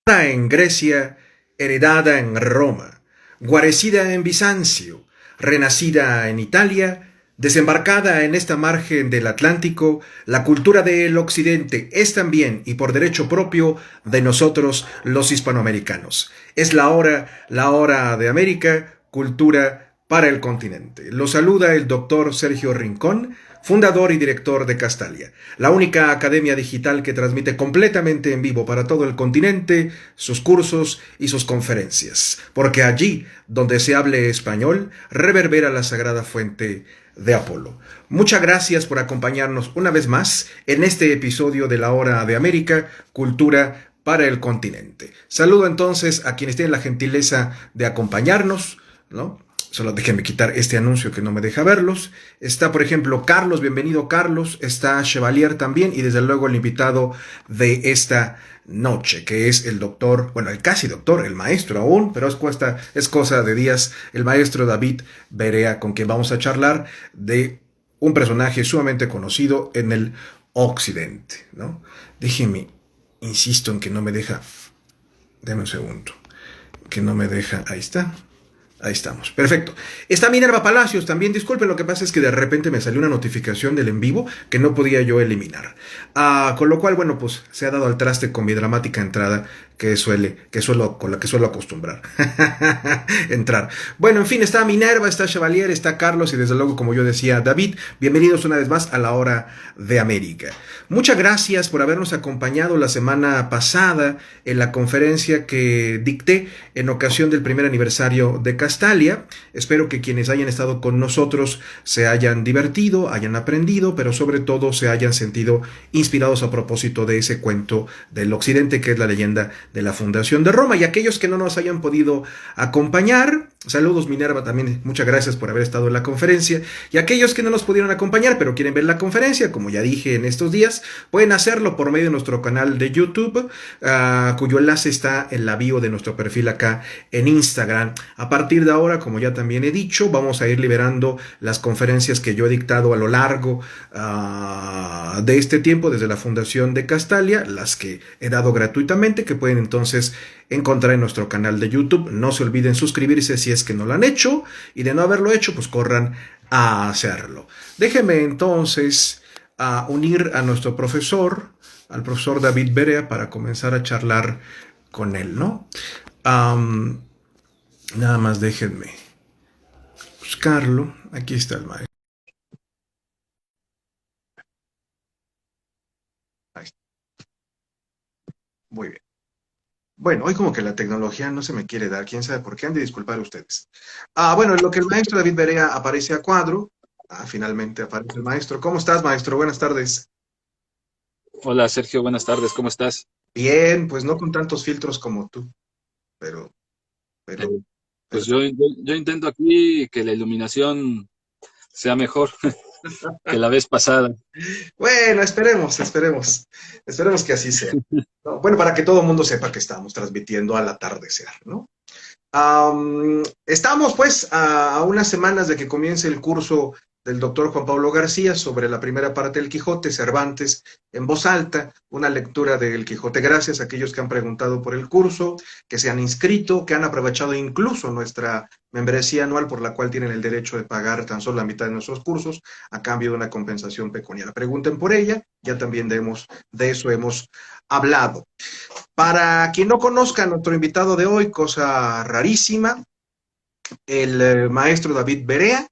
En Grecia, heredada en Roma, guarecida en Bizancio, renacida en Italia, desembarcada en esta margen del Atlántico, la cultura del Occidente es también, y por derecho propio, de nosotros los hispanoamericanos. Es la hora de América, cultura para el continente. Lo saluda el doctor Sergio Rincón, fundador y director de Castalia, la única academia digital que transmite completamente en vivo para todo el continente sus cursos y sus conferencias, porque allí, donde se hable español, reverbera la sagrada fuente de Apolo. Muchas gracias por acompañarnos una vez más en este episodio de la Hora de América, Cultura para el Continente. Saludo entonces a quienes tienen la gentileza de acompañarnos, ¿no? Solo déjenme quitar este anuncio que no me deja verlos. Está, por ejemplo, Carlos, bienvenido Carlos. Está Chevalier también y desde luego el invitado de esta noche, que es el doctor, bueno, el casi doctor, el maestro aún, pero es cosa de días, el maestro David Berea, con quien vamos a charlar de un personaje sumamente conocido en el occidente, ¿no? Déjenme, insisto en que no me deja, déme un segundo, que no me deja, ahí está. Ahí estamos, perfecto. Está Minerva Palacios también, disculpen, lo que pasa es que de repente me salió una notificación del en vivo que no podía yo eliminar. Con lo cual, bueno, pues se ha dado al traste con mi dramática entrada con la que suelo acostumbrar entrar. Bueno, en fin, está Minerva, está Chevalier, está Carlos y desde luego, como yo decía, David. Bienvenidos una vez más a la Hora de América. Muchas gracias por habernos acompañado la semana pasada en la conferencia que dicté en ocasión del primer aniversario de Castalia. Espero que quienes hayan estado con nosotros se hayan divertido, hayan aprendido, pero sobre todo se hayan sentido inspirados a propósito de ese cuento del occidente que es la leyenda de la fundación de Roma. Y aquellos que no nos hayan podido acompañar, saludos Minerva también, muchas gracias por haber estado en la conferencia. Y aquellos que no nos pudieron acompañar pero quieren ver la conferencia, como ya dije en estos días, pueden hacerlo por medio de nuestro canal de YouTube, cuyo enlace está en la bio de nuestro perfil acá en Instagram. A partir de ahora, como ya también he dicho, vamos a ir liberando las conferencias que yo he dictado a lo largo de este tiempo, desde la fundación de Castalia, las que he dado gratuitamente, que pueden entonces encontrar en nuestro canal de YouTube. No se olviden suscribirse si es que no lo han hecho, y de no haberlo hecho, pues corran a hacerlo. Déjenme entonces unir a nuestro profesor, al profesor David Berea, para comenzar a charlar con él, ¿no? Nada más déjenme buscarlo. Aquí está el maestro. Ahí está. Muy bien. Bueno, hoy como que la tecnología no se me quiere dar, quién sabe por qué, han de disculpar ustedes. Bueno, en lo que el maestro David Berea aparece a cuadro, finalmente aparece el maestro. ¿Cómo estás, maestro? Buenas tardes. Hola Sergio, buenas tardes, ¿cómo estás? Bien, pues no con tantos filtros como tú, pero, Eh, pero, pero pues yo intento aquí que la iluminación sea mejor que la vez pasada. bueno, esperemos que así sea, ¿no? Bueno, para que todo el mundo sepa que estamos transmitiendo al atardecer, ¿no? Estamos pues a unas semanas de que comience el curso del doctor Juan Pablo García sobre la primera parte del Quijote, Cervantes en voz alta, una lectura del Quijote. Gracias a aquellos que han preguntado por el curso, que se han inscrito, que han aprovechado incluso nuestra membresía anual por la cual tienen el derecho de pagar tan solo la mitad de nuestros cursos a cambio de una compensación pecuniaria. Pregunten por ella, ya también de eso hemos hablado. Para quien no conozca a nuestro invitado de hoy, cosa rarísima, el maestro David Berea,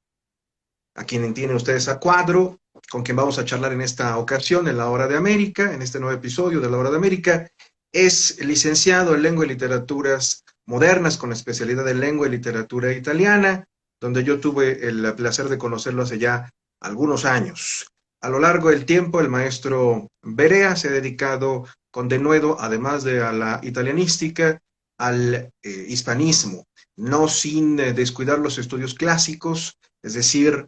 a quien tienen ustedes a cuadro, con quien vamos a charlar en esta ocasión, en la Hora de América, en este nuevo episodio de la Hora de América, es licenciado en Lengua y Literaturas Modernas, con especialidad en Lengua y Literatura Italiana, donde yo tuve el placer de conocerlo hace ya algunos años. A lo largo del tiempo, el maestro Berea se ha dedicado con denuedo, además de a la italianística, al hispanismo, no sin descuidar los estudios clásicos, es decir,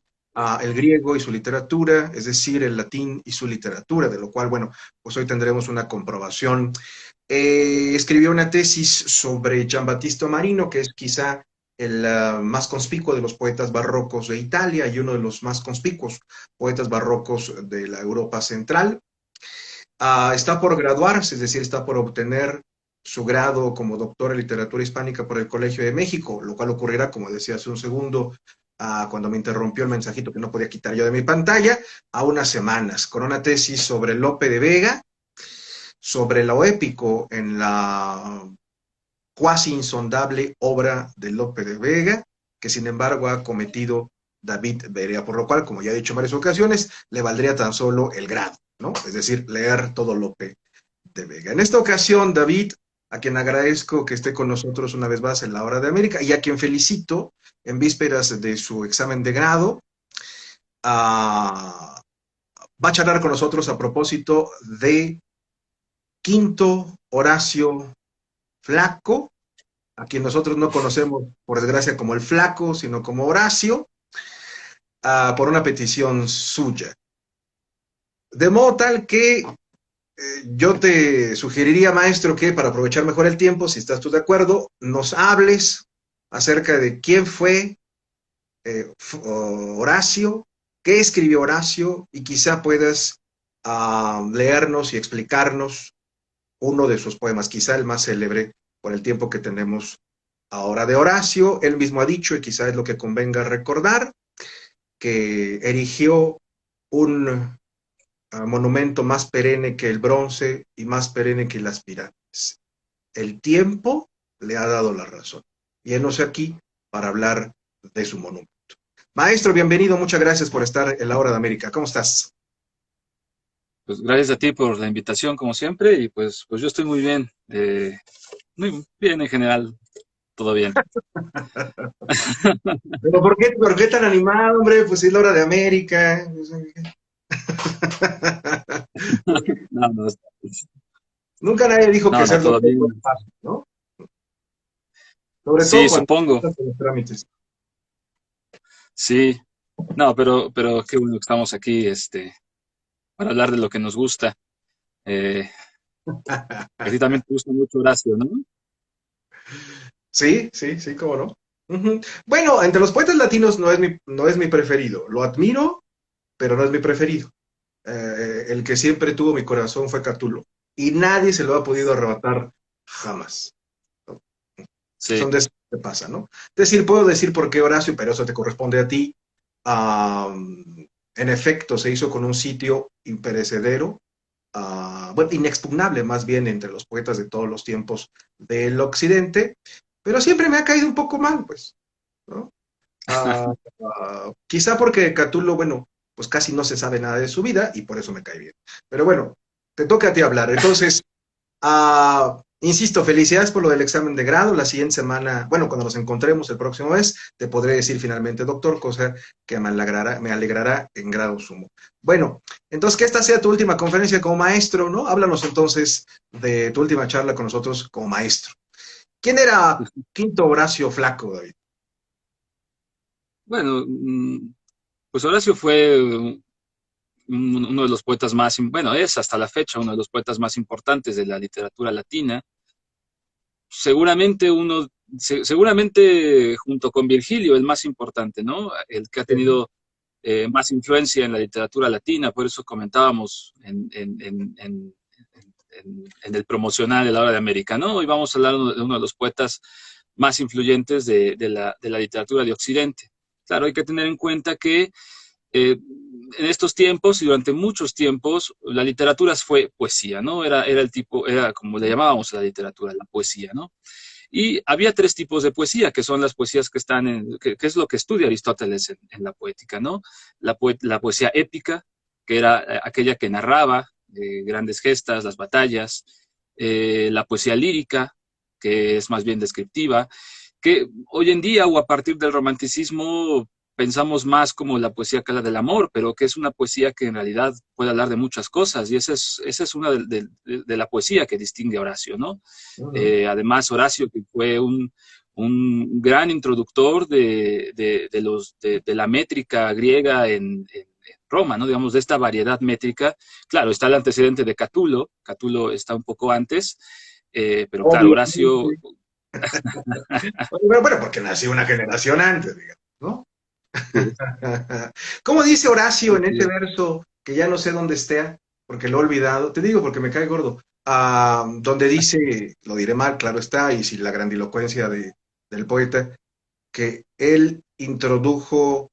el griego y su literatura, es decir, el latín y su literatura, de lo cual, bueno, pues hoy tendremos una comprobación. Escribió una tesis sobre Giambattista Marino, que es quizá el más conspicuo de los poetas barrocos de Italia y uno de los más conspicuos poetas barrocos de la Europa central. Está por graduarse, es decir, está por obtener su grado como doctor en literatura hispánica por el Colegio de México, lo cual ocurrirá, como decía hace un segundo, cuando me interrumpió el mensajito que no podía quitar yo de mi pantalla, a unas semanas, con una tesis sobre Lope de Vega, sobre lo épico en la cuasi insondable obra de Lope de Vega, que sin embargo ha cometido David Berea, por lo cual, como ya he dicho en varias ocasiones, le valdría tan solo el grado, ¿no? Es decir, leer todo Lope de Vega. En esta ocasión, David, a quien agradezco que esté con nosotros una vez más en la Hora de América y a quien felicito en vísperas de su examen de grado, va a charlar con nosotros a propósito de Quinto Horacio Flaco, a quien nosotros no conocemos, por desgracia, como el Flaco, sino como Horacio, por una petición suya. De modo tal que yo te sugeriría, maestro, que para aprovechar mejor el tiempo, si estás tú de acuerdo, nos hables acerca de quién fue Horacio, qué escribió Horacio, y quizá puedas leernos y explicarnos uno de sus poemas, quizá el más célebre por el tiempo que tenemos ahora de Horacio. Él mismo ha dicho, y quizá es lo que convenga recordar, que erigió un monumento más perenne que el bronce y más perenne que las pirámides. El tiempo le ha dado la razón. Y él no está aquí para hablar de su monumento. Maestro, bienvenido, muchas gracias por estar en la Hora de América. ¿Cómo estás? Pues gracias a ti por la invitación, como siempre, y pues yo estoy muy bien en general, todo bien. Pero por qué tan animado, hombre? Pues es la Hora de América. No, no, Nunca nadie dijo que no, ser todo doctor bien. es fácil, ¿no? Sobre todo Sí, cuando supongo, estás en los trámites. sí. No, pero qué bueno que estamos aquí, para hablar de lo que nos gusta. Eh, a ti también te gusta mucho Horacio, ¿no? Sí, sí, sí, cómo no. Ujú. Bueno, entre los poetas latinos no es mi preferido. Lo admiro, pero no es mi preferido. El que siempre tuvo mi corazón fue Catulo. Y nadie se lo ha podido arrebatar jamás. ¿No? Sí, Son de eso que pasa, ¿no? Es decir, puedo decir por qué Horacio, pero eso te corresponde a ti. En efecto, se hizo con un sitio imperecedero, bueno, inexpugnable más bien entre los poetas de todos los tiempos del occidente, pero siempre me ha caído un poco mal, pues, ¿no? Quizá porque Catulo, bueno, pues casi no se sabe nada de su vida y por eso me cae bien. Pero bueno, te toca a ti hablar. Entonces, insisto, felicidades por lo del examen de grado. La siguiente semana, bueno, cuando nos encontremos el próximo mes, te podré decir finalmente doctor, cosa que me alegrará en grado sumo. Bueno, entonces que esta sea tu última conferencia como maestro, ¿no? Háblanos entonces de tu última charla con nosotros como maestro. ¿Quién era Quinto Horacio Flaco, David? bueno, pues Horacio fue uno de los poetas bueno, es hasta la fecha uno de los poetas más importantes de la literatura latina. Seguramente seguramente junto con Virgilio, el más importante, ¿no? El que ha tenido más influencia en la literatura latina, por eso comentábamos en el promocional de la Hora de América, ¿no? Hoy vamos a hablar de uno de los poetas más influyentes de la literatura de Occidente. Claro, hay que tener en cuenta que en estos tiempos y durante muchos tiempos la literatura fue poesía, ¿no? Era como le llamábamos a la literatura, la poesía, ¿no? Y había tres tipos de poesía, que son las poesías que están que es lo que estudia Aristóteles en la poética, ¿no? La poesía épica, que era aquella que narraba grandes gestas, las batallas, la poesía lírica, que es más bien descriptiva, que hoy en día o a partir del romanticismo pensamos más como la poesía que habla del amor, pero que es una poesía que en realidad puede hablar de muchas cosas, y esa es una de la poesía que distingue a Horacio, ¿no? Uh -huh. Además, Horacio, que fue un gran introductor de la métrica griega en Roma, ¿no? Digamos, de esta variedad métrica. Claro, está el antecedente de Catulo, Catulo está un poco antes, pero claro, Horacio... Obviamente. Bueno, porque nació una generación antes, digamos, ¿no? Sí, ¿Cómo dice Horacio en sí, este verso que ya no sé dónde esté, porque lo he olvidado? Te digo porque me cae gordo. donde dice, lo diré mal, claro está, y sin la grandilocuencia del poeta, que él introdujo,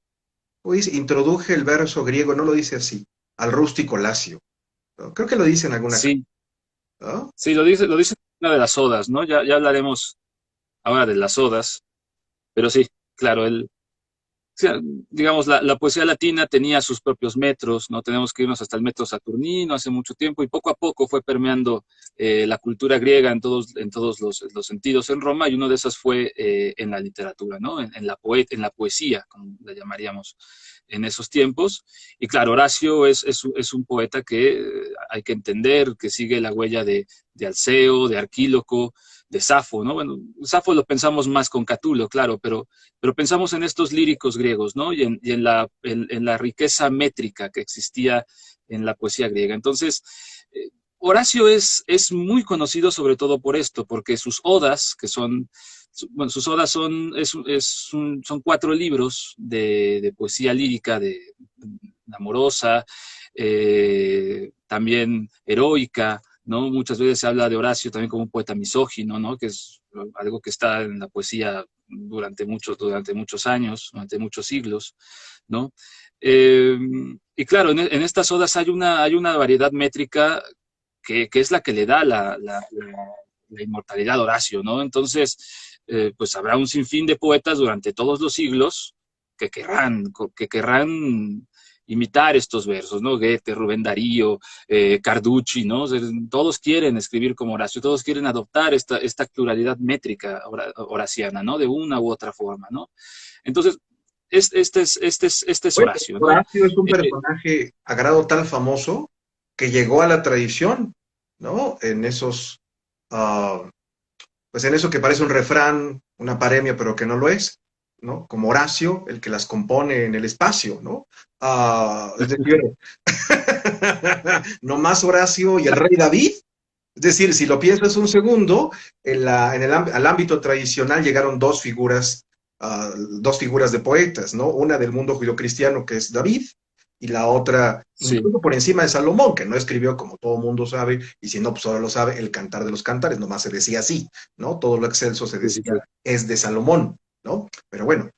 o dice, introduje el verso griego, no lo dice así, al rústico lacio, ¿no? Creo que lo dice en alguna Sí, ¿no? sí, lo dice en una de las odas, ¿no? Ya hablaremos ahora de las odas, pero sí, claro, él, sí, digamos, la poesía latina tenía sus propios metros, no tenemos que irnos hasta el metro saturnino hace mucho tiempo y poco a poco fue permeando la cultura griega en todos los sentidos en Roma y uno de esos fue en la literatura, ¿no? En la poesía, como la llamaríamos en esos tiempos. Y claro, Horacio es un poeta que hay que entender, que sigue la huella de Alceo, de Arquíloco, de Safo, ¿no? Bueno, Safo lo pensamos más con Catulo, claro, pero pensamos en estos líricos griegos, ¿no? En la riqueza métrica que existía en la poesía griega. Entonces, Horacio es muy conocido sobre todo por esto, porque sus odas, que son, bueno, sus odas son 4 libros de poesía lírica, de amorosa, también heroica, ¿no? Muchas veces se habla de Horacio también como un poeta misógino, ¿no? Que es algo que está en la poesía durante muchos años, durante muchos siglos, ¿no? Eh, y claro, en estas odas hay una variedad métrica que es la que le da la inmortalidad a Horacio, ¿no? Entonces, pues habrá un sinfín de poetas durante todos los siglos que querrán imitar estos versos, ¿no? Goethe, Rubén Darío, Carducci, ¿no? O sea, todos quieren escribir como Horacio, todos quieren adoptar esta pluralidad métrica horaciana, ¿no? De una u otra forma, ¿no? Entonces, este es Oye, Horacio, ¿no? Horacio es un Eh, personaje a grado tal famoso que llegó a la tradición, ¿no? En esos, uh, pues en eso que parece un refrán, una paremia, pero que no lo es, ¿no? Como Horacio, el que las compone en el espacio, ¿no? Es decir, no más Horacio y el rey David. Es decir, si lo piensas un segundo, al ámbito tradicional llegaron dos figuras de poetas, ¿no? Una del mundo judio-cristiano, que es David, y la otra, sí, incluso por encima de Salomón, que no escribió, como todo mundo sabe, y si no, pues ahora lo sabe, el Cantar de los Cantares, nomás se decía así, ¿no? Todo lo excelso se sí, sí, decía, sí. es de Salomón, ¿no? Pero bueno,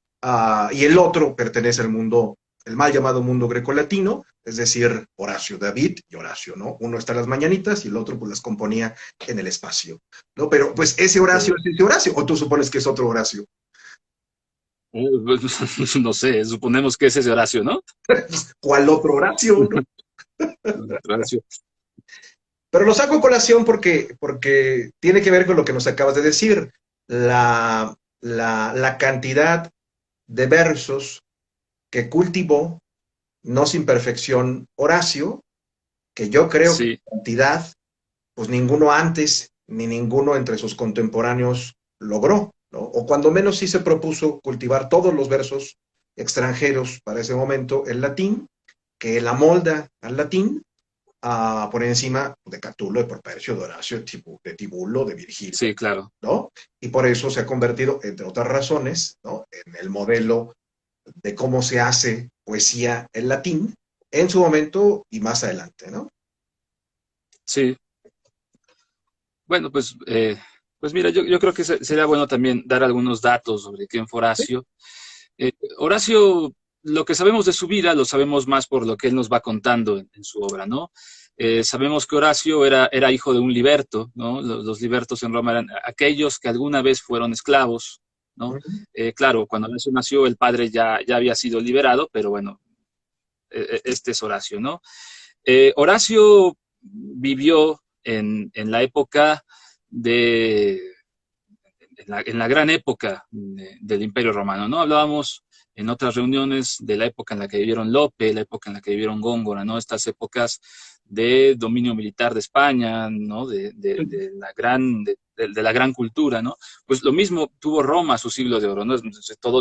y el otro pertenece al mundo, el mal llamado mundo grecolatino, es decir, Horacio, David y Horacio, ¿no? Uno está en las mañanitas y el otro pues las componía en el espacio, ¿no? Pero pues ese Horacio es ese Horacio, o tú supones que es otro Horacio. No sé, suponemos que es ese Horacio, ¿no? ¿Cuál otro Horacio? ¿No? Horacio. Pero lo saco a colación porque tiene que ver con lo que nos acabas de decir, la cantidad de versos que cultivó, no sin perfección, Horacio, que yo creo que Sí, cantidad, pues ninguno antes ni ninguno entre sus contemporáneos logró, ¿no? O cuando menos sí se propuso cultivar todos los versos extranjeros para ese momento en latín, que él amolda al latín, por encima de Catulo, de Propercio, de Horacio, de Tibulo, de Virgilio, sí, claro. ¿no? Y por eso se ha convertido, entre otras razones, ¿no? En el modelo de cómo se hace poesía en latín en su momento y más adelante, ¿no? Sí. Bueno, pues mira, yo creo que sería bueno también dar algunos datos sobre quién fue Horacio. Horacio, lo que sabemos de su vida lo sabemos más por lo que él nos va contando en su obra, ¿no? Sabemos que Horacio era hijo de un liberto, ¿no? Los libertos en Roma eran aquellos que alguna vez fueron esclavos, ¿no? Claro, cuando Horacio nació el padre ya había sido liberado, pero bueno, este es Horacio, ¿no? Horacio vivió en la época de, en la gran época del Imperio Romano, ¿no? Hablábamos en otras reuniones de la época en la que vivieron Lope, la época en la que vivieron Góngora, ¿no? Estas épocas de dominio militar de España, ¿no? De la gran cultura, ¿no? Pues lo mismo tuvo Roma su siglo de oro, ¿no?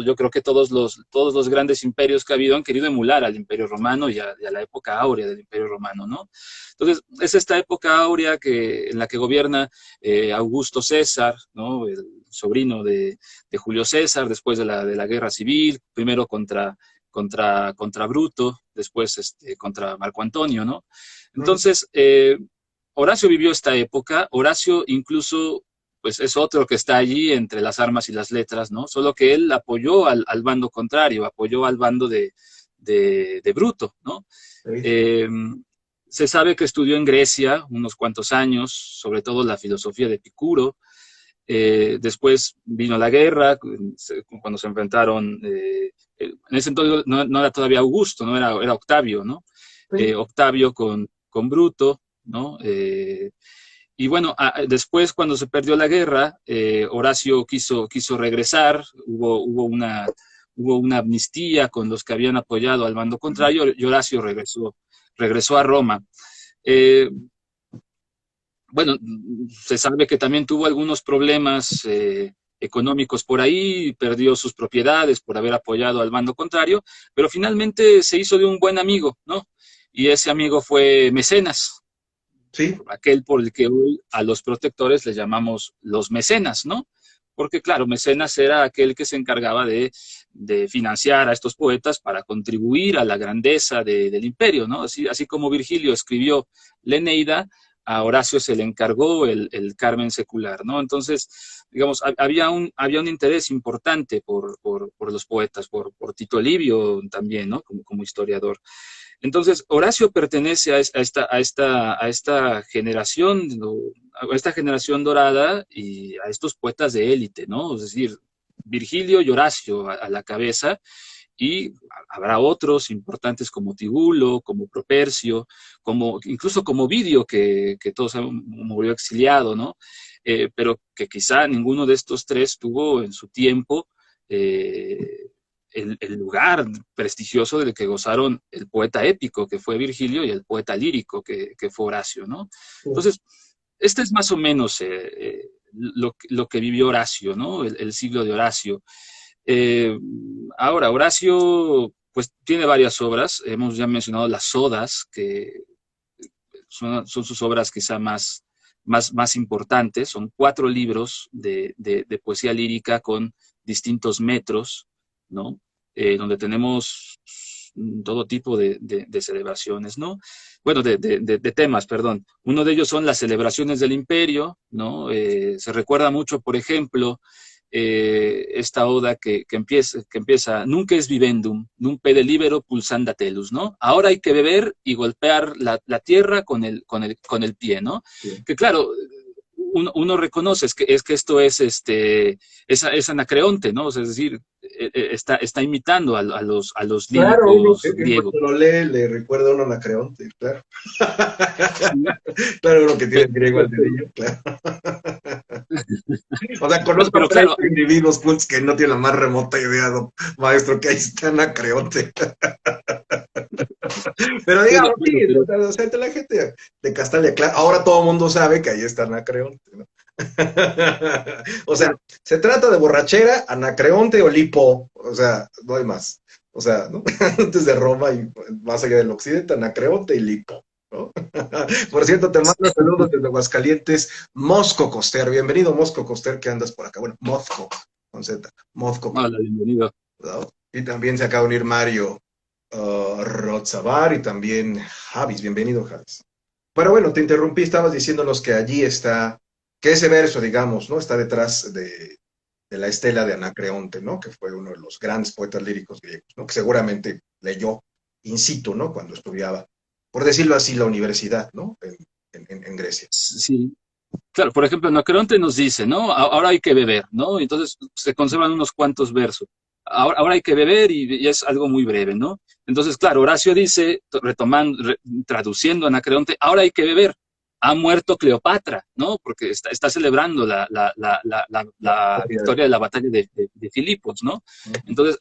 Yo creo que todos los grandes imperios que ha habido han querido emular al Imperio Romano y a la época áurea del Imperio Romano, ¿no? Entonces, es esta época áurea en la que gobierna Augusto César, ¿no? El sobrino de Julio César, después de la guerra civil, primero contra Bruto, después contra Marco Antonio, ¿no? Entonces, Horacio vivió esta época, Horacio incluso pues es otro que está allí entre las armas y las letras, ¿no? Solo que él apoyó al bando contrario, apoyó al bando de Bruto, ¿no? Sí. Eh, Se sabe que estudió en Grecia unos cuantos años, sobre todo la filosofía de Epicuro. Después vino la guerra, cuando se enfrentaron, en ese entonces no era todavía Augusto, ¿no? Era Octavio, ¿no? Sí. Octavio con Bruto, ¿no? Y bueno, después cuando se perdió la guerra, Horacio quiso regresar, hubo una amnistía con los que habían apoyado al bando contrario, y Horacio regresó a Roma. Eh, bueno, se sabe que también tuvo algunos problemas económicos por ahí, perdió sus propiedades por haber apoyado al bando contrario, pero finalmente se hizo de un buen amigo, ¿no? Y ese amigo fue Mecenas, Sí. aquel por el que hoy a los protectores les llamamos los mecenas, ¿no? Porque claro, mecenas era aquel que se encargaba de financiar a estos poetas para contribuir a la grandeza del imperio, ¿no? Así como Virgilio escribió la Eneida, a Horacio se le encargó el Carmen secular, ¿no? Entonces, digamos, había un interés importante por los poetas, por Tito Livio también, ¿no? Como historiador. Entonces, Horacio pertenece a esta generación, a esta generación dorada y a estos poetas de élite, ¿no? Es decir, Virgilio y Horacio a la cabeza, y habrá otros importantes como Tibulo, como Propercio, incluso como Ovidio, que todos murió exiliado, ¿no? Pero que quizá ninguno de estos tres tuvo en su tiempo el lugar prestigioso del que gozaron el poeta épico, que fue Virgilio, y el poeta lírico, que fue Horacio, ¿no? Sí. Entonces, este es más o menos lo que vivió Horacio, ¿no? El siglo de Horacio. Eh, Ahora, Horacio, pues tiene varias obras. Hemos ya mencionado las Odas, que son sus obras quizá más importantes. Son 4 libros de poesía lírica con distintos metros, ¿no? Donde tenemos todo tipo de celebraciones, ¿no? Bueno, de temas, perdón. Uno de ellos son las celebraciones del imperio, ¿no? Se recuerda mucho, por ejemplo, esta oda que empieza, nunc es vivendum, nunc pede libero pulsanda telus, ¿no? Ahora hay que beber y golpear la tierra con el pie, ¿no? Sí. Que claro, uno reconoce es que esto es Anacreonte, ¿no? O sea, es decir, está imitando a los Claro, uno líricos griegos. cuando lo lee le recuerda a uno a Anacreonte, claro. Sí, Claro, uno que tiene pero, griego al dedillo, claro. O sea, conozco a pero tres claro, individuos juntos que no tienen la más remota idea, maestro, que ahí está Anacreonte. Pero digamos, sí, pero o sea, entre la gente de Castalia, claro, ahora todo el mundo sabe que ahí está Anacreonte, ¿no? O sea, se trata de borrachera, Anacreonte o Lipo, o sea, no hay más. O sea, ¿no? Antes de Roma y más allá del occidente, Anacreonte y Lipo, ¿no? Por cierto, te mando saludos desde Aguascalientes, Mosco Coster. Bienvenido, Mosco Coster, que andas por acá. Bueno, Mosco, con Z, Mosco Coster, hola, bienvenido. ¿no? Y también se acaba de unir Mario Rodzavar y también Javis. Bienvenido, Javis. Pero bueno, te interrumpí, estabas diciéndonos que allí está, que ese verso, digamos, ¿no? Está detrás de la estela de Anacreonte, ¿no? Que fue uno de los grandes poetas líricos griegos, ¿no? Que seguramente leyó in situ, ¿no? Cuando estudiaba, por decirlo así, la universidad, ¿no? En Grecia. Sí, claro, por ejemplo, Anacreonte nos dice, ¿no? Ahora hay que beber, ¿no? Entonces se conservan unos cuantos versos. Ahora hay que beber y es algo muy breve, ¿no? Entonces, claro, Horacio dice, traduciendo Anacreonte, ahora hay que beber. Ha muerto Cleopatra, ¿no? Porque está celebrando la victoria de la batalla de Filipos, ¿no? Entonces,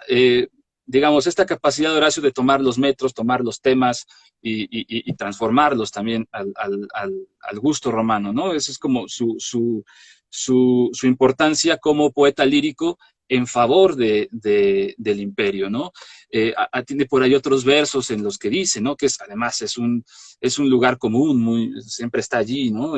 digamos, esta capacidad de Horacio de tomar los metros, tomar los temas y transformarlos también al gusto romano, ¿no? Esa es como su importancia como poeta lírico en favor del imperio, ¿no? Tiene por ahí otros versos en los que dice, ¿no? Que además es un lugar común, siempre está allí, ¿no?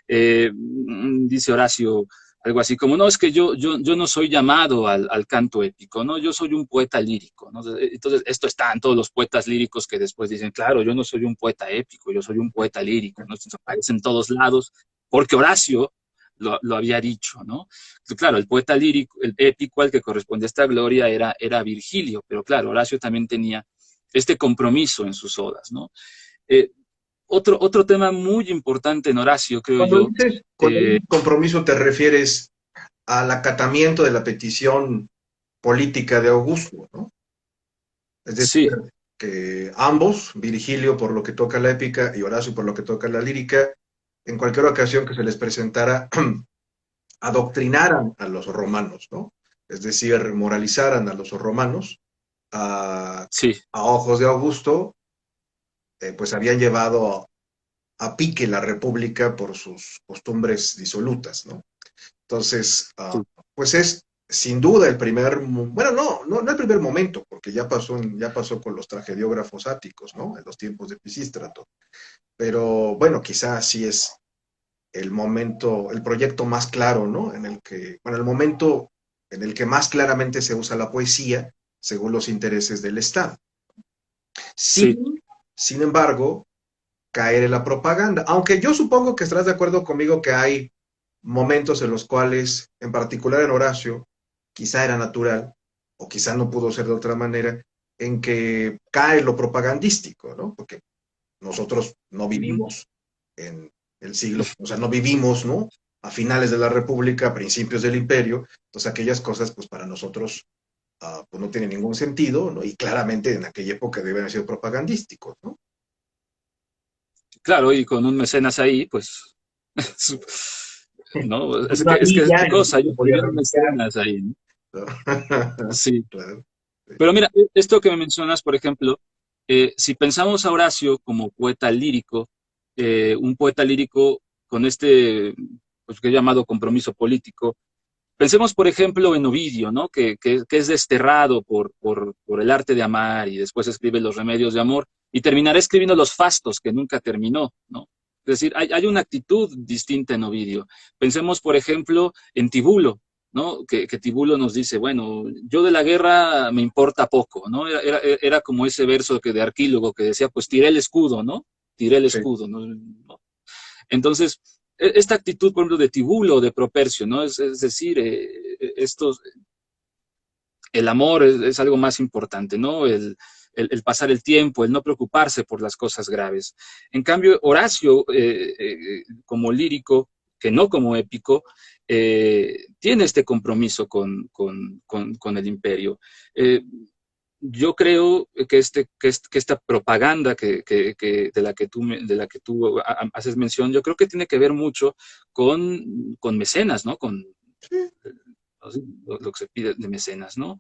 Dice Horacio, algo así como, no, es que yo no soy llamado al canto épico, ¿no? Yo soy un poeta lírico, ¿no? Entonces, esto está en todos los poetas líricos que después dicen, claro, yo no soy un poeta épico, yo soy un poeta lírico, ¿no? Esto aparece en todos lados, porque Horacio lo había dicho, ¿no? Claro, el poeta lírico, el épico al que corresponde esta gloria era Virgilio, pero claro, Horacio también tenía este compromiso en sus odas, ¿no? Eh, otro tema muy importante en Horacio, creo Cuando yo, dices con eh, un compromiso te refieres al acatamiento de la petición política de Augusto, ¿no? Es decir, sí, que ambos, Virgilio por lo que toca la épica y Horacio por lo que toca la lírica, en cualquier ocasión que se les presentara, adoctrinaran a los romanos, ¿no? Es decir, moralizaran a los romanos sí, a ojos de Augusto, pues habían llevado a pique la república por sus costumbres disolutas, ¿no? Entonces, sí, pues es sin duda el primer, bueno, no el primer momento, porque ya pasó con los tragediógrafos áticos, ¿no? En los tiempos de Pisístrato. Pero bueno, quizás sí es el momento, el proyecto más claro, ¿no? Bueno, el momento en el que más claramente se usa la poesía según los intereses del Estado. sí, Sin embargo, caer en la propaganda, aunque yo supongo que estarás de acuerdo conmigo que hay momentos en los cuales, en particular en Horacio, quizá era natural, o quizá no pudo ser de otra manera, en que cae lo propagandístico, ¿no? Porque nosotros no ujú, vivimos en el siglo, o sea, no vivimos, ¿no? A finales de la República, a principios del Imperio, entonces aquellas cosas, pues para nosotros, pues no tienen ningún sentido, ¿no? Y claramente en aquella época deben haber sido propagandísticos, ¿no? claro, y con un mecenas ahí, pues, no, Pues una es que es villa en la cosa, que se yo podía tuviera un refugiar, mecenas ahí, ¿no? ¿no? Sí. Claro, sí. Pero mira, esto que me mencionas, por ejemplo, si pensamos a Horacio como poeta lírico, un poeta lírico con este, pues, que he llamado compromiso político, pensemos, por ejemplo, en Ovidio, ¿no? Que es desterrado por el arte de amar y después escribe los remedios de amor y terminará escribiendo los fastos que nunca terminó, ¿no? Es decir, hay una actitud distinta en Ovidio. Pensemos, por ejemplo, en Tibulo, ¿no? Que Tibulo nos dice, bueno, yo de la guerra me importa poco, ¿no? Era como ese verso que de Arquílogo que decía, pues tiré el escudo, ¿no? Tiré el Sí. escudo, ¿no? Entonces, esta actitud, por ejemplo, de Tibulo, de Propercio, ¿no? Es decir, el amor es algo más importante, ¿no? El pasar el tiempo, el no preocuparse por las cosas graves. En cambio, Horacio, como lírico, que no como épico, tiene este compromiso con el imperio. Eh, yo creo que esta propaganda de la que tú haces mención, yo creo que tiene que ver mucho con mecenas, ¿no? Con lo que se pide de mecenas, ¿no?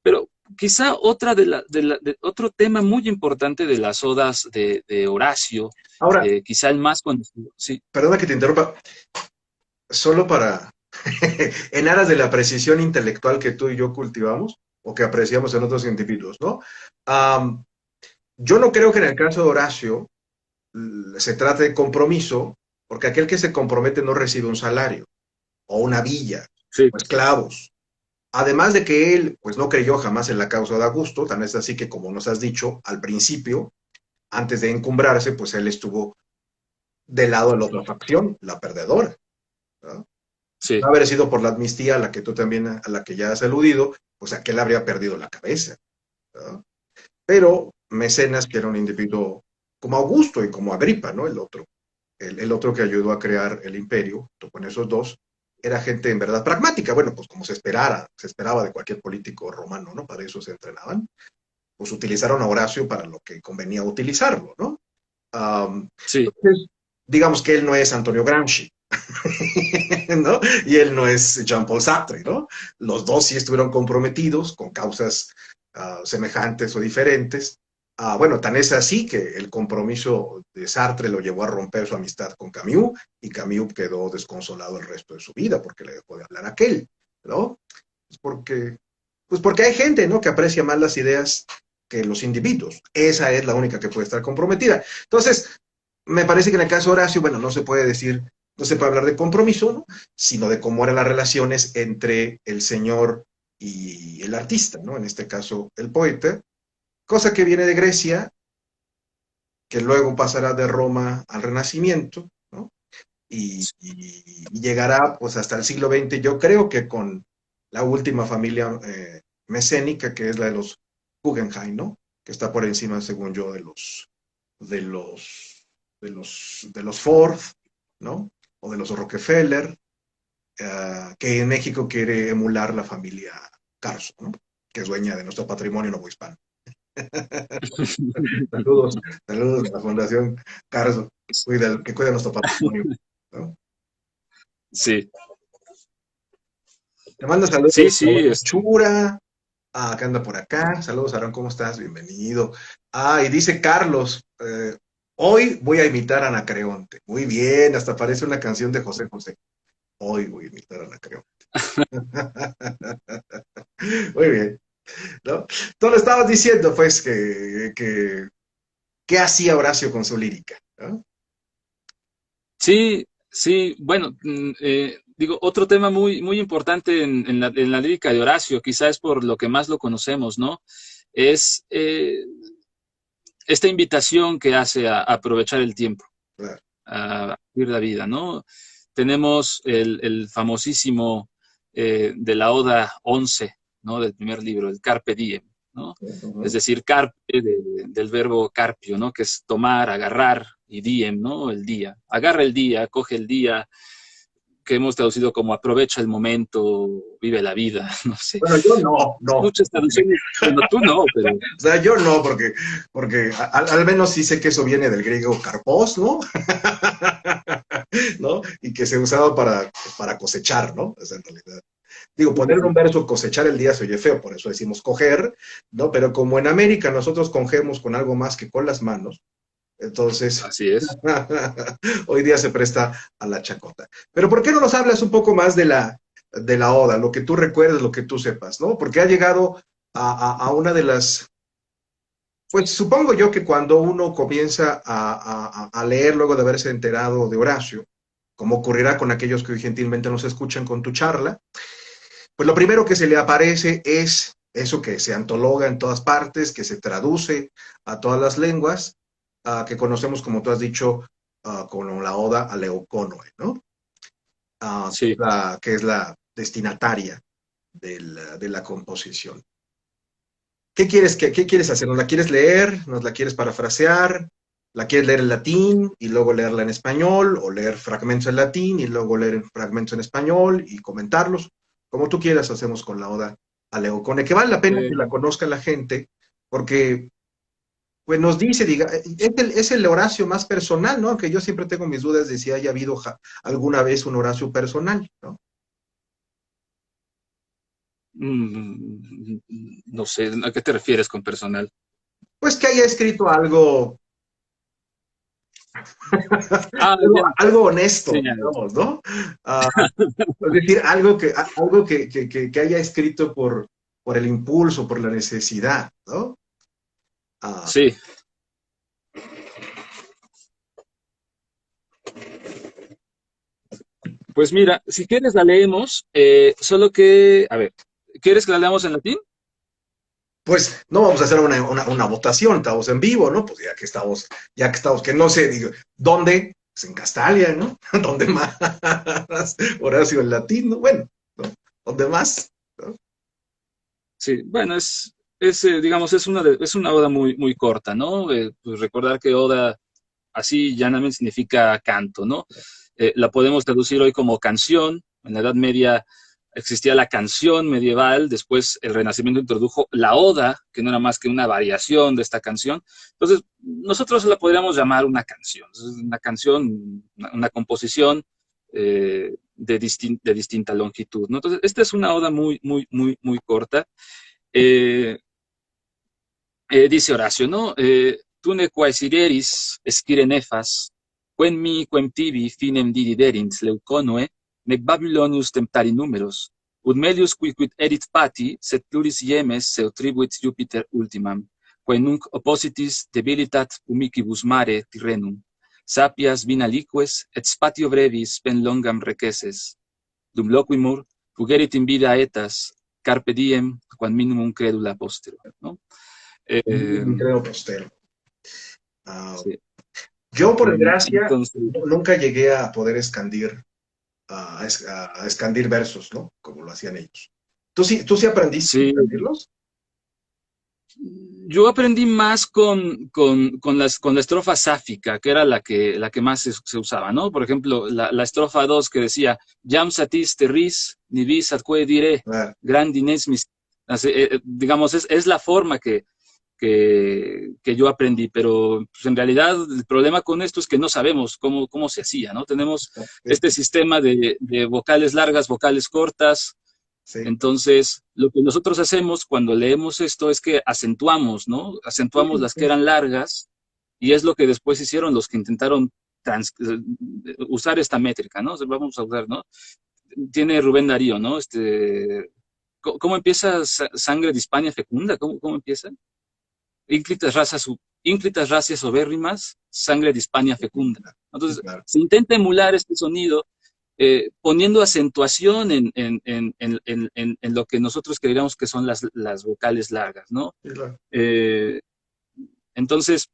Pero quizá otro tema muy importante de las odas de Horacio, Ahora, quizá el más conocido, sí, perdona que te interrumpa, solo para, en aras de la precisión intelectual que tú y yo cultivamos, o que apreciamos en otros individuos, ¿no? Um, yo no creo que en el caso de Horacio se trate de compromiso, porque aquel que se compromete no recibe un salario, o una villa, sí, o esclavos. Además de que él, pues no creyó jamás en la causa de Augusto, tan es así que, como nos has dicho al principio, antes de encumbrarse, pues él estuvo del lado de la otra facción, la perdedora, ¿no? sí, No haber sido por la amnistía a la que tú también, a la que ya has aludido, pues aquel habría perdido la cabeza, ¿no? Pero Mecenas, que era un individuo como Augusto y como Agripa, ¿no? El otro que ayudó a crear el imperio, con esos dos, era gente en verdad pragmática, bueno, pues como se esperaba de cualquier político romano, ¿no? Para eso se entrenaban, pues utilizaron a Horacio para lo que convenía utilizarlo, ¿no? sí, Entonces, digamos que él no es Antonio Gramsci, ¿no? Y él no es Jean-Paul Sartre, ¿no? Los dos sí estuvieron comprometidos con causas semejantes o diferentes. Bueno, tan es así que el compromiso de Sartre lo llevó a romper su amistad con Camus y Camus quedó desconsolado el resto de su vida porque le dejó de hablar a aquel, ¿no? Pues porque hay gente, ¿no? Que aprecia más las ideas que los individuos. Esa es la única que puede estar comprometida. Entonces, me parece que en el caso de Horacio, bueno, no se puede decir no se puede hablar de compromiso, ¿no? Sino de cómo eran las relaciones entre el señor y el artista, ¿no? En este caso, el poeta, cosa que viene de Grecia, que luego pasará de Roma al Renacimiento, ¿no? Y llegará pues hasta el siglo XX, yo creo que con la última familia mecénica, que es la de los Guggenheim, ¿no? Que está por encima, según yo, de los, de los Ford, ¿no? O de los Rockefeller, que en México quiere emular la familia Carso, ¿no? Que es dueña de nuestro patrimonio novohispano. Saludos, saludos a la Fundación Carso, que cuida nuestro patrimonio, ¿no? Sí, Te mando sí, saludos sí, a Chura, que anda por acá. Saludos, Aaron, ¿cómo estás? Bienvenido. Y dice Carlos, hoy voy a imitar a Anacreonte. Muy bien, hasta parece una canción de José José. Hoy voy a imitar a Anacreonte. Muy bien, ¿no? Tú lo estabas diciendo, pues, ¿qué hacía Horacio con su lírica? ¿No? sí, sí, bueno, digo, otro tema muy, muy importante en la lírica de Horacio, quizás por lo que más lo conocemos, ¿no? Es esta invitación que hace a aprovechar el tiempo, Claro. a vivir la vida, ¿no? Tenemos el famosísimo de la Oda 11, ¿no? Del primer libro, el Carpe Diem, ¿no? Es Uh-huh. decir, carpe del verbo carpio, ¿no? Que es tomar, agarrar, y diem, ¿no? El día. Agarra el día, coge el día, que hemos traducido como aprovecha el momento, vive la vida, no sé. Bueno, yo no, no. Muchas traducciones, bueno, tú no, pero O sea, yo no, porque al menos sí sé que eso viene del griego carpos, ¿no? ¿No? Y que se usaba para cosechar, ¿no? O sea, en realidad. Digo, sí, sí, poner en un sí. verso cosechar el día se oye feo, por eso decimos coger, ¿no? Pero como en América nosotros cogemos con algo más que con las manos, entonces Así es. hoy día se presta a la chacota. Pero ¿por qué no nos hablas un poco más de la oda, lo que tú recuerdas, lo que tú sepas, ¿no? Porque ha llegado a una de las pues supongo yo que cuando uno comienza a leer luego de haberse enterado de Horacio, como ocurrirá con aquellos que hoy gentilmente nos escuchan con tu charla, pues lo primero que se le aparece es eso que se antologa en todas partes, que se traduce a todas las lenguas, que conocemos, como tú has dicho, como la Oda a Leucónoe, ¿no? Sí. Que es la destinataria de la composición. ¿Qué quieres hacer? ¿Nos la quieres leer? ¿Nos la quieres parafrasear? ¿La quieres leer en latín y luego leerla en español? ¿O leer fragmentos en latín y luego leer fragmentos en español y comentarlos? Como tú quieras, hacemos con la Oda a Leocone, que vale la pena que la Eh, conozca la gente, porque pues nos dice, diga, es el Horacio más personal, ¿no? Aunque yo siempre tengo mis dudas de si haya habido alguna vez un Horacio personal, ¿no? no sé, ¿a qué te refieres con personal? Pues que haya escrito algo Ah, algo, ya, algo honesto, sí, ya. digamos, ¿no? Ah, es decir, algo que haya escrito por el impulso, por la necesidad, ¿no? Ah, Sí, pues mira, si quieres la leemos, solo que, a ver, ¿quieres que la leamos en latín? pues no vamos a hacer una votación, estamos en vivo, ¿no? Pues ya que estamos, que no sé, digo, ¿dónde? Pues en Castalia, ¿no? ¿Dónde más? Horacio en latín, ¿no? Bueno, ¿no? ¿Dónde más? ¿No? Sí, bueno, digamos, es una oda muy, muy corta, ¿no? Pues recordar que oda así llanamente significa canto, ¿no? La podemos traducir hoy como canción. En la Edad Media existía la canción medieval, después el Renacimiento introdujo la oda, que no era más que una variación de esta canción. Entonces, nosotros la podríamos llamar es una canción, una composición de distinta longitud, ¿no? Entonces, esta es una oda muy, muy, muy, muy corta. Eh, dice Horacio, ¿no? Tune quaesideris esquire nefas, quen mi quem tibi finem dididerint leuconoe, nec Babylonius temptari numeros, ut melius quicquid erit pati, sed pluris iemes seu tribuit Jupiter ultimam, quae nunc oppositis debilitat umicibus mare Tirrenum. sapias vina liques, et spatio brevis pen longam requeses, dum loquimur, fugerit in vida etas, carpe diem, quam minimum credula postero, ¿no? Mi creo postero. Sí. Yo, por desgracia, Entonces, nunca llegué a poder escandir, a escandir versos, ¿no? Como lo hacían ellos. ¿Tú sí aprendiste a sí, escandirlos? yo aprendí más con la estrofa sáfica, que era la que más se usaba, ¿no? Por ejemplo, la estrofa 2 que decía, jam satis terris, ni vis atque dire, Ah, grandines mis... digamos, es la forma que yo aprendí, pero pues, en realidad el problema con esto es que no sabemos cómo se hacía, ¿no? Tenemos este sistema de vocales largas, vocales cortas. sí. Entonces, lo que nosotros hacemos cuando leemos esto es que acentuamos, ¿no? Acentuamos las que eran largas y es lo que después hicieron los que intentaron usar esta métrica, ¿no? O sea, vamos a usar, ¿no? Tiene Rubén Darío, ¿no? ¿Cómo empieza Sangre de Hispania Fecunda? ¿Cómo empieza? Ínclitas racias sobérrimas, sangre de Hispania fecunda. Sí, Entonces, claro. se intenta emular este sonido poniendo acentuación en lo que nosotros creíamos que son las vocales largas, ¿no? Sí, claro. Eh, entonces,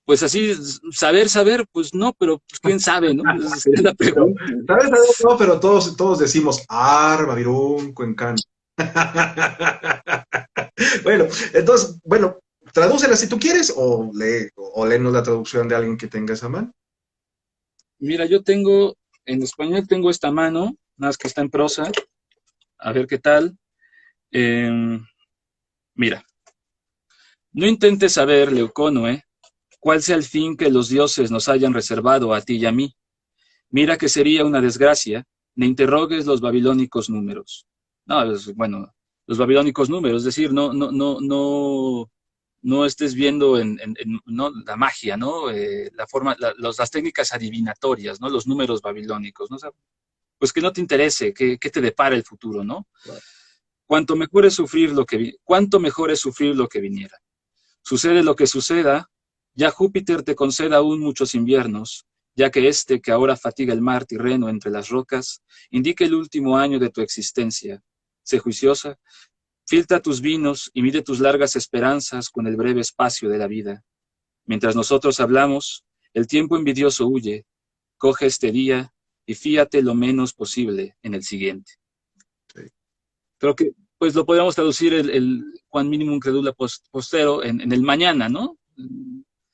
pues así, saber, pues no, pero pues quién sabe, ¿no? Esa sería la Pero, pregunta. ¿sabes? No, pero todos decimos Arma, Virún, Cuencán. Bueno, entonces, bueno, tradúcela si tú quieres o léenos la traducción de alguien que tenga esa mano. Mira, yo tengo, en español tengo esta mano, nada más que está en prosa, a ver qué tal. Eh, mira, no intentes saber, Leucónoe, cuál sea el fin que los dioses nos hayan reservado a ti y a mí. Mira que sería una desgracia, ne interrogues los babilónicos números. No, bueno, los babilónicos números, es decir, no estés viendo no, la magia, ¿no? La forma, las técnicas adivinatorias, ¿no? Los números babilónicos, ¿no? O sea, pues que no te interese, que te depara el futuro, ¿no? Cuánto mejor es sufrir lo que viniera. Sucede lo que suceda, ya Júpiter te conceda aún muchos inviernos, ya que este que ahora fatiga el mar Tirreno entre las rocas, indique el último año de tu existencia. Sé juiciosa, filtra tus vinos y mide tus largas esperanzas con el breve espacio de la vida. Mientras nosotros hablamos, el tiempo envidioso huye. Coge este día y fíate lo menos posible en el siguiente. Sí. Creo que pues lo podríamos traducir el Juan Minimum Credula Postero en el mañana, ¿no?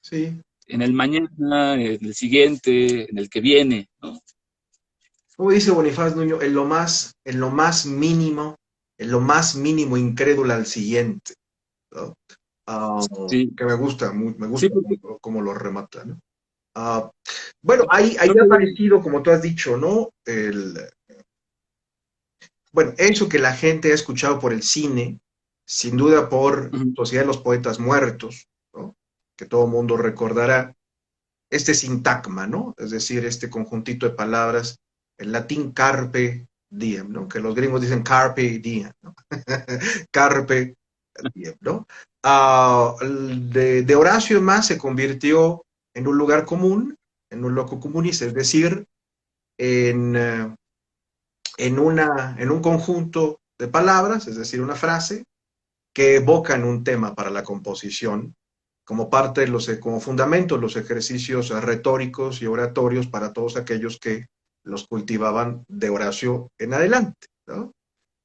Sí. En el mañana, en el siguiente, en el que viene, ¿no? Como dice Bonifaz Nuño, en lo más mínimo incrédula al siguiente, ¿no? Ah, Sí, que me sí, gusta porque cómo lo remata, ¿no? Ah, bueno, ahí creo ha que, aparecido, como tú has dicho, ¿no? Bueno, eso que la gente ha escuchado por el cine, sin duda por uh-huh, Sociedad de los Poetas Muertos, ¿no? Que todo mundo recordará, este sintagma, ¿no? Es decir, este conjuntito de palabras, el latín carpe diem, ¿no? Que los gringos dicen carpe diem, ¿no? Carpe diem, ¿no? De Horacio en más se convirtió en un lugar común, en un loco comunis, es decir, en, en un conjunto de palabras, es decir, una frase, que evocan un tema para la composición, como parte de como fundamento de los ejercicios retóricos y oratorios para todos aquellos que los cultivaban de Horacio en adelante, ¿no?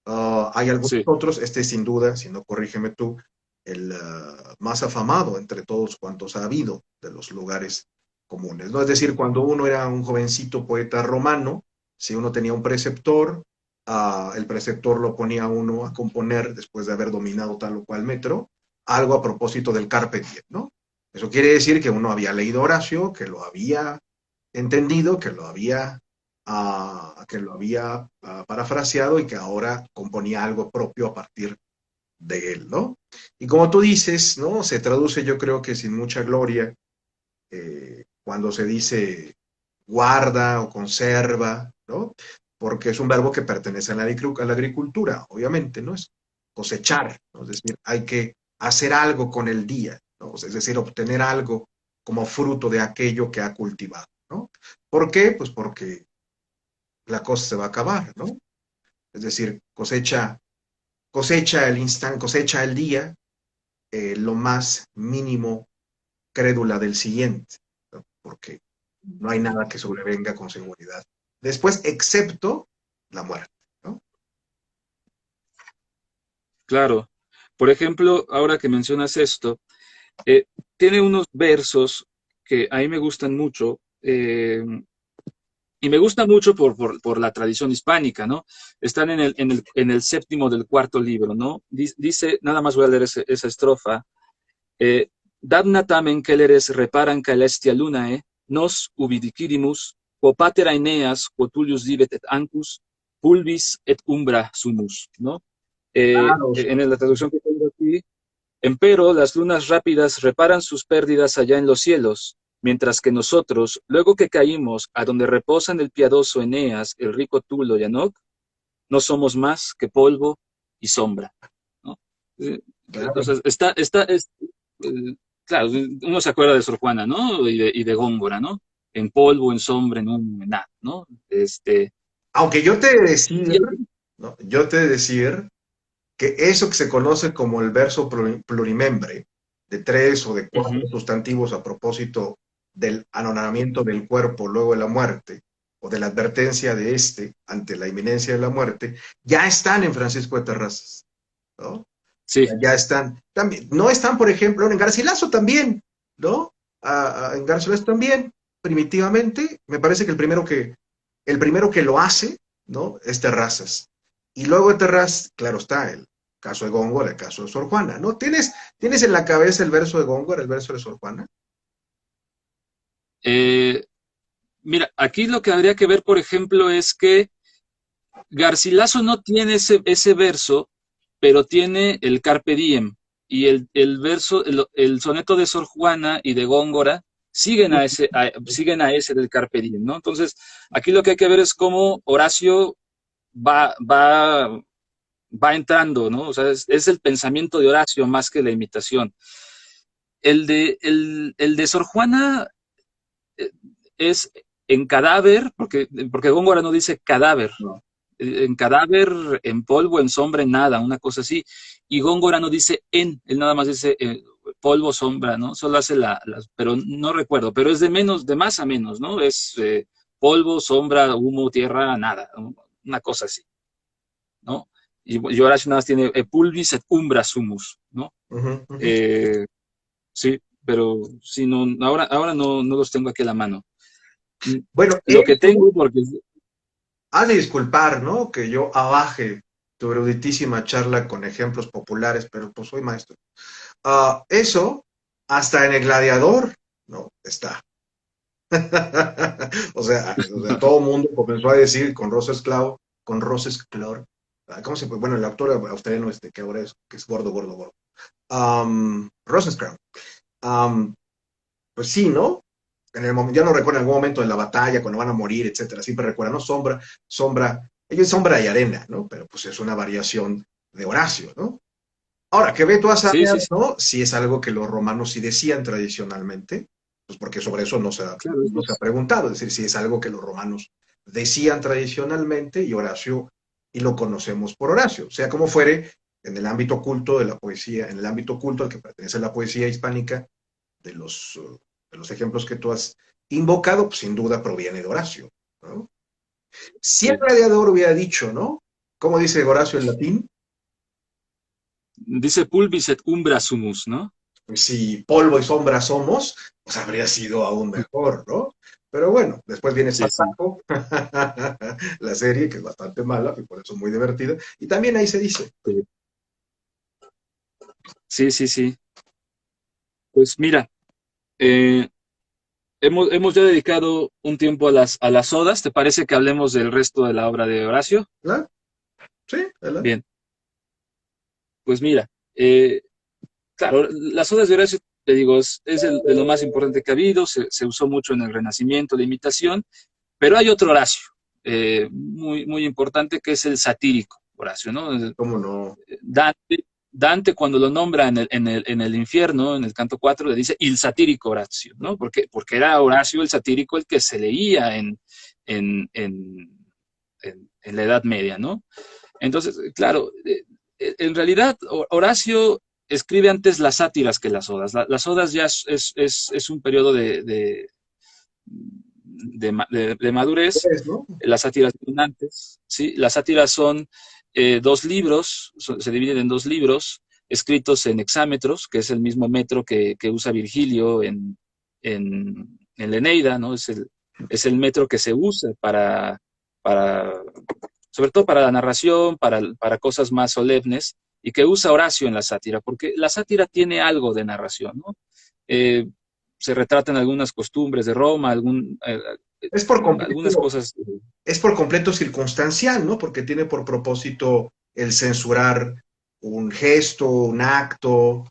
Hay algunos sí, otros, este sin duda, si no corrígeme tú, el más afamado entre todos cuantos ha habido de los lugares comunes, ¿no? Es decir, cuando uno era un jovencito poeta romano, si uno tenía un preceptor, el preceptor lo ponía a uno a componer después de haber dominado tal o cual metro, algo a propósito del carpe diem, ¿no? Eso quiere decir que uno había leído Horacio, que lo había entendido, que lo había parafraseado y que ahora componía algo propio a partir de él, ¿no? Y como tú dices, ¿no? Se traduce yo creo que sin mucha gloria cuando se dice guarda o conserva, ¿no? Porque es un verbo que pertenece a la agricultura, obviamente, ¿no? Es cosechar, ¿no? Es decir, hay que hacer algo con el día, ¿no? Es decir, obtener algo como fruto de aquello que ha cultivado, ¿no? ¿Por qué? Pues porque la cosa se va a acabar, ¿no? Es decir, cosecha el instante, cosecha el día, lo más mínimo crédula del siguiente, ¿no? Porque no hay nada que sobrevenga con seguridad. Después, excepto la muerte, ¿no? Claro. Por ejemplo, ahora que mencionas esto, eh, tiene unos versos que a mí me gustan mucho, y me gusta mucho por la tradición hispánica, ¿no? Están en el séptimo del cuarto libro, ¿no? Dice, nada más voy a leer esa estrofa, Dabna tamen celeres reparan caelestia lunae, nos ubidiquirimus, quo pater Aeneas, quo Tullius vivet et ancus, pulvis et umbra sumus, ¿no? Claro, En la traducción que tengo aquí, empero las lunas rápidas reparan sus pérdidas allá en los cielos, mientras que nosotros, luego que caímos a donde reposan el piadoso Eneas, el rico Tulo y Enoc, no somos más que polvo y sombra, ¿no? claro. Entonces, eh, claro, uno se acuerda de Sor Juana, ¿no? Y de Góngora, ¿no? En polvo, en sombra, en humo, en nada, ¿no? Aunque yo te he de decir, Y- ¿no? Yo te he de decir que eso que se conoce como el verso plurimembre, de tres o de cuatro Ujú. sustantivos a propósito del anonadamiento del cuerpo luego de la muerte, o de la advertencia de este ante la inminencia de la muerte, ya están en Francisco de Terrazas, ¿no? Sí, Ya están. También, no están, por ejemplo, en Garcilaso también, ¿no? En Garcilaso también, primitivamente, me parece que el primero que lo hace, ¿no? Es Terrazas. Y luego de Terrazas, claro está, el caso de Góngora, el caso de Sor Juana, ¿no? ¿Tienes en la cabeza el verso de Góngora, el verso de Sor Juana? eh, mira, aquí lo que habría que ver, por ejemplo, es que Garcilaso no tiene ese verso, pero tiene el Carpe Diem. Y el verso, el soneto de Sor Juana y de Góngora siguen a ese del Carpe Diem, ¿no? Entonces, aquí lo que hay que ver es cómo Horacio va, va, va entrando, ¿no? O sea, es el pensamiento de Horacio más que la imitación. El de Sor Juana eh, es en cadáver, porque Góngora no dice cadáver, No. en cadáver, en polvo, en sombra, en nada, una cosa así. Y Góngora no dice él nada más dice polvo, sombra, ¿no? Solo hace pero no recuerdo, pero es de más a menos, ¿no? Es polvo, sombra, humo, tierra, nada, una cosa así, ¿no? Y Horacio nada más tiene pulvis et umbra sumus, ¿no? Ujú, ujú. Eh, sí, pero sí, no, ahora no los tengo aquí a la mano. Bueno, Lo que tengo, porque has de disculpar, ¿no? Que yo abaje tu eruditísima charla con ejemplos populares, pero pues soy maestro. Eso, hasta en el gladiador, ¿no? Está. O sea, todo el mundo comenzó a decir con Rosesclor, ¿cómo se puede? Bueno, el actor australiano que ahora que es gordo, gordo, gordo. Rosenscrown. Um, pues sí, ¿no? En el momento, ya no recuerdo en algún momento de la batalla, cuando van a morir, etcétera, siempre recuerdan, ¿no? Ellos sombra y arena, ¿no? Pero pues es una variación de Horacio, ¿no? Ahora, que ve tú a sí, saber, sí, sí, ¿no? Si es algo que los romanos sí decían tradicionalmente, pues porque sobre eso claro, no se ha preguntado, es decir, si es algo que los romanos decían tradicionalmente y Horacio, y lo conocemos por Horacio, sea como fuere, en el ámbito culto de la poesía, en el ámbito culto al que pertenece la poesía hispánica, de los ejemplos que tú has invocado, pues sin duda proviene de Horacio, ¿no? Si el sí. gladiador hubiera dicho, ¿no? ¿Cómo dice Horacio en latín? Dice pulvis et umbra sumus, ¿no? Si polvo y sombra somos, pues habría sido aún mejor, ¿no? Pero bueno, después viene Sí, sí, Espartaco, la serie, que es bastante mala, y por eso muy divertida, y también ahí se dice, sí, sí, sí, sí. Pues mira, eh, hemos ya dedicado un tiempo a las odas. ¿Te parece que hablemos del resto de la obra de Horacio? ¿verdad? Sí, ¿verdad? Bien, pues mira, eh, claro, las odas de Horacio, te digo, es de lo más importante que ha habido, se usó mucho en el Renacimiento, la imitación, pero hay otro Horacio, muy, muy importante, que es el satírico Horacio, ¿no? ¿Cómo no? Dante, Dante cuando lo nombra en el infierno, en el canto 4, le dice il satírico Horacio, ¿no? Porque era Horacio el satírico el que se leía en, en, en la Edad Media, ¿no? Entonces, claro, en realidad Horacio escribe antes las sátiras que las odas. Las odas ya es un periodo de madurez, Pues, ¿no? las sátiras vienen antes, ¿sí? Las sátiras son dos libros, se dividen en dos libros, escritos en hexámetros, que es el mismo metro que usa Virgilio en la Eneida, ¿no? Es el metro que se usa para sobre todo para la narración, para cosas más solemnes, y que usa Horacio en la sátira, porque la sátira tiene algo de narración, ¿no? Eh, Se retratan algunas costumbres de Roma, Es por algunas completo, cosas. es por completo circunstancial, ¿no? Porque tiene por propósito el censurar un gesto, un acto,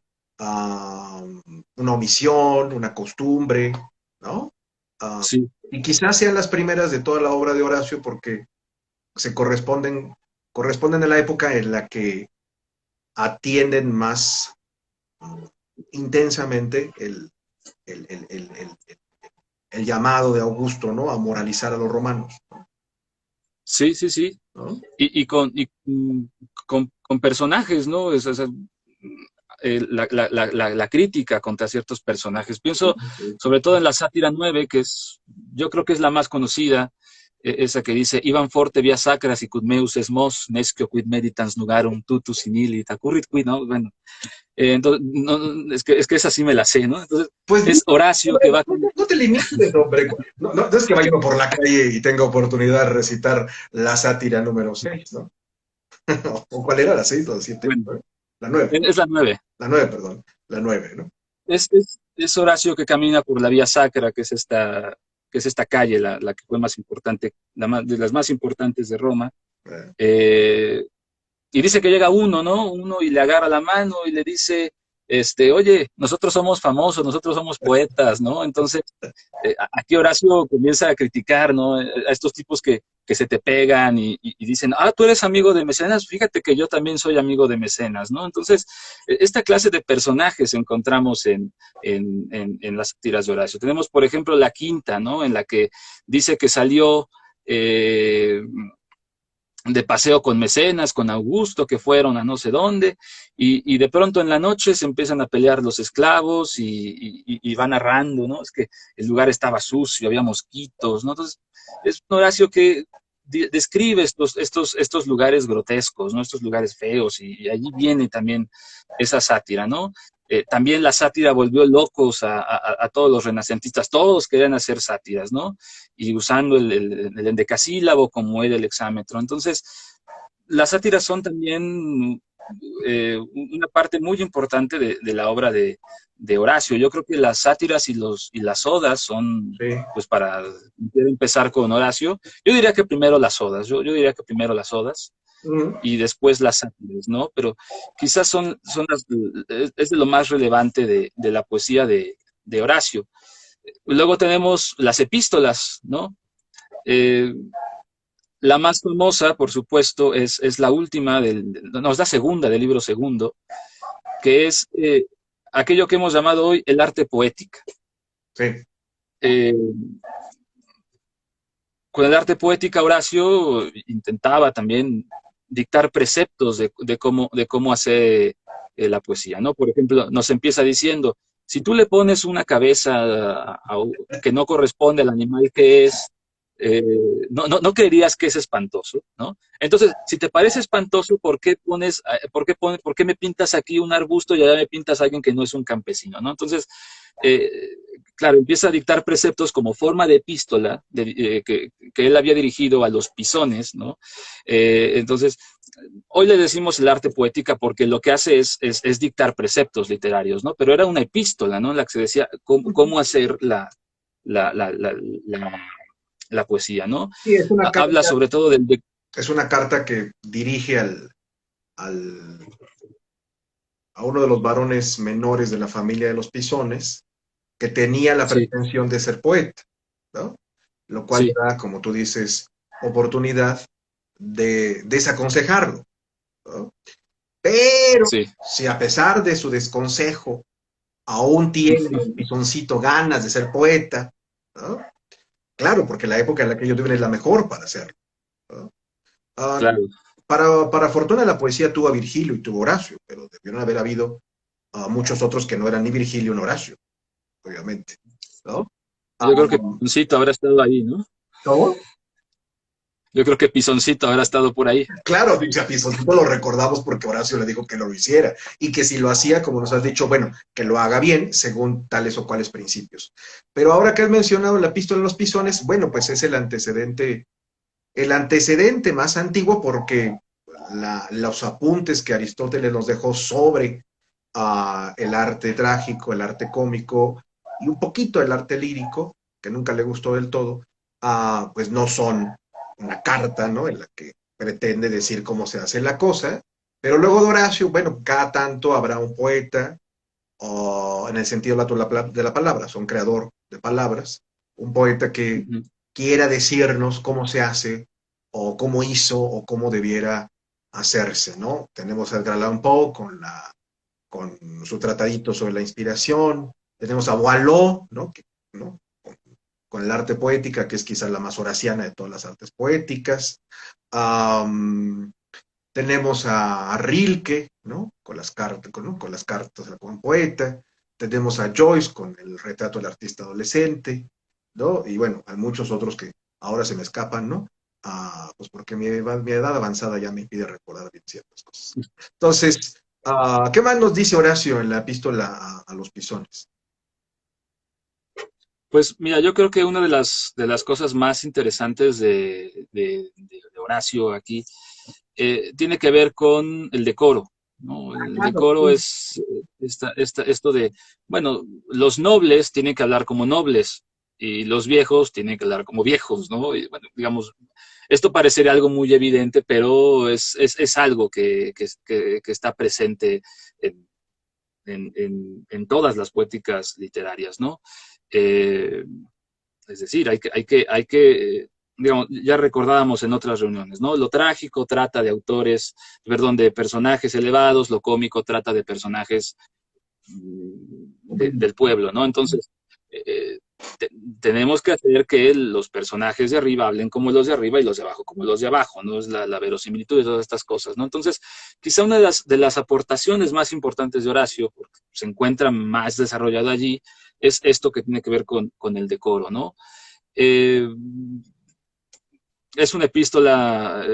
una omisión, una costumbre, ¿no? Uh, Sí, y quizás sean las primeras de toda la obra de Horacio porque corresponden a la época en la que atienden más intensamente el llamado de Augusto, ¿no? A moralizar a los romanos, sí, sí, sí. ¿no? Con personajes, ¿no? La crítica contra ciertos personajes. Pienso sobre todo en la sátira 9, yo creo que es la más conocida, esa que dice, Iban forte via sacras y cud meus esmos, nescio quid meditans nugarum tutus in illi, tacurrit quid, ¿no? Bueno, entonces, es que esa sí me la sé, ¿no? Entonces, Pues es Horacio que va no, con... no te limites, hombre. No, no, no es que vaya por la calle y tenga oportunidad de recitar la sátira número 6, ¿no? ¿O cuál era? ¿La 6 o la 7? Bueno, La 9. es la 9. La 9, perdón. La 9, ¿no? Es Horacio que camina por la vía sacra, que es esta calle, la que fue más importante, de las más importantes de Roma. Eh, Eh, y dice que llega uno, ¿no? Uno y le agarra la mano y le dice, oye, nosotros somos famosos, nosotros somos poetas, ¿no? Entonces, aquí Horacio comienza a criticar, ¿no? A estos tipos que se te pegan y dicen, tú eres amigo de Mecenas, fíjate que yo también soy amigo de Mecenas, ¿no? Entonces, esta clase de personajes encontramos en las tiras de Horacio. Tenemos, por ejemplo, la quinta, ¿no? En la que dice que salió... de paseo con Mecenas, con Augusto, que fueron a no sé dónde, y de pronto en la noche se empiezan a pelear los esclavos y va narrando, ¿no? Es que el lugar estaba sucio, había mosquitos, ¿no? Entonces, es un Horacio que describe estos lugares grotescos, ¿no? Estos lugares feos, y allí viene también esa sátira, ¿no? También la sátira volvió locos a todos los renacentistas, todos querían hacer sátiras, ¿no? Y usando el endecasílabo como era el hexámetro. Entonces, las sátiras son también una parte muy importante de la obra de Horacio. Yo creo que las sátiras y las odas son, sí. pues para empezar con Horacio, yo diría que primero las odas, yo diría que primero las odas y después las sátiras, ¿no? Pero quizás es de lo más relevante de la poesía de Horacio. Luego tenemos las epístolas, ¿no? Eh, la más famosa, por supuesto, es la última, no, es la segunda del libro segundo, que es aquello que hemos llamado hoy el arte poética. Sí. Eh, con el arte poética, Horacio intentaba también dictar preceptos de cómo hacer la poesía, ¿no? Por ejemplo, nos empieza diciendo, si tú le pones una cabeza que no corresponde al animal que es, eh, no creerías que es espantoso, ¿no? Entonces, si te parece espantoso, ¿por qué me pintas aquí un arbusto y allá me pintas a alguien que no es un campesino, ¿no? Entonces, eh, claro, empieza a dictar preceptos como forma de epístola que él había dirigido a los pisones, ¿no? Entonces, hoy le decimos el arte poética porque lo que hace es dictar preceptos literarios, ¿no? Pero era una epístola, ¿no? En la que se decía cómo hacer la, la, la, la, la poesía, ¿no? Sí, es una Habla carta, sobre todo del... es una carta que dirige a uno de los varones menores de la familia de los Pisones, que tenía la Sí, pretensión de ser poeta, ¿no? Lo cual sí, da, como tú dices, oportunidad de desaconsejarlo, ¿no? Pero Sí, si a pesar de su desconsejo aún tiene el pisoncito ganas de ser poeta, ¿no? Claro, porque la época en la que ellos viven es la mejor para hacerlo, ¿no? Ah, claro. para fortuna la poesía tuvo a Virgilio y tuvo a Horacio, pero debieron haber habido muchos otros que no eran ni Virgilio ni Horacio, obviamente, ¿no? Ah, Yo creo que Pisoncito habrá estado ahí, ¿no? ¿cómo? Yo creo que Pisoncito habrá estado por ahí. Claro, dice a Pisoncito lo recordamos porque Horacio le dijo que no lo hiciera y que si lo hacía, como nos has dicho, bueno, que lo haga bien según tales o cuales principios. Pero ahora que has mencionado la epístola de los Pisones, bueno, pues es el antecedente más antiguo porque los apuntes que Aristóteles nos dejó sobre el arte trágico, el arte cómico y un poquito el arte lírico, que nunca le gustó del todo, pues no son una carta, ¿no? En la que pretende decir cómo se hace la cosa, pero luego de Horacio, bueno, cada tanto habrá un poeta, o en el sentido de la palabra, son creador de palabras, un poeta que Ujú. quiera decirnos cómo se hace, o cómo hizo, o cómo debiera hacerse, ¿no? Tenemos a Edgar Allan Poe con su tratadito sobre la inspiración. Tenemos a Boileau, ¿no? ¿no? Con el arte poética, que es quizás la más horaciana de todas las artes poéticas. Um, tenemos a Rilke, ¿no? Con las cartas como poeta. Tenemos a Joyce con el retrato del artista adolescente, ¿no? Y bueno, hay muchos otros que ahora se me escapan, ¿no? Pues porque mi edad avanzada ya me impide recordar bien ciertas cosas. Entonces, ¿qué más nos dice Horacio en la epístola a los Pisones? Pues mira, yo creo que una de las cosas más interesantes de Horacio aquí tiene que ver con el decoro, ¿no? El Claro, decoro es esto de, bueno, los nobles tienen que hablar como nobles y los viejos tienen que hablar como viejos, ¿no? Y, bueno, digamos, esto parecería algo muy evidente, pero es algo que está presente en, en todas las poéticas literarias, ¿no? Eh, es decir, hay que, digamos, ya recordábamos en otras reuniones, ¿no? Lo trágico trata de autores, perdón, de personajes elevados, lo cómico trata de personajes del pueblo, ¿no? Entonces, eh, te, tenemos que hacer que los personajes de arriba hablen como los de arriba y los de abajo como los de abajo, ¿no? Es la verosimilitud de todas estas cosas, ¿no? Entonces, quizá una de las aportaciones más importantes de Horacio, porque se encuentra más desarrollado allí, es esto que tiene que ver con el decoro, ¿no? Eh, es una epístola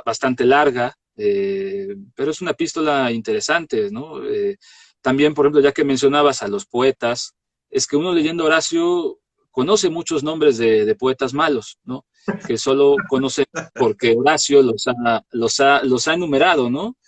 bastante larga, pero es una epístola interesante, ¿no? También, por ejemplo, ya que mencionabas a los poetas, es que uno leyendo Horacio conoce muchos nombres de poetas malos, ¿no? Que solo conoce porque Horacio los ha enumerado, ¿no?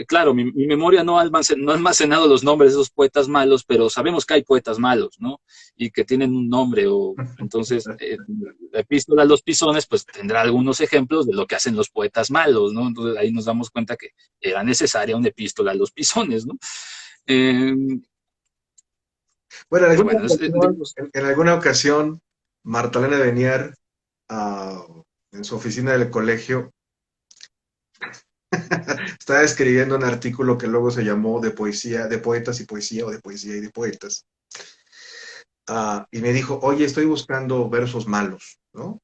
Claro, mi memoria no ha almacenado los nombres de esos poetas malos, pero sabemos que hay poetas malos, ¿no? Y que tienen un nombre, o entonces la epístola a los pisones, pues tendrá algunos ejemplos de lo que hacen los poetas malos, ¿no? Entonces ahí nos damos cuenta que era necesaria una epístola a los pisones, ¿no? Eh, bueno, pero bueno, digamos, en alguna ocasión, Marta Elena Benier, ah, en su oficina del colegio, estaba escribiendo un artículo que luego se llamó de poesía, de poetas y poesía, o de poesía y de poetas. Y me dijo, oye, estoy buscando versos malos, ¿no?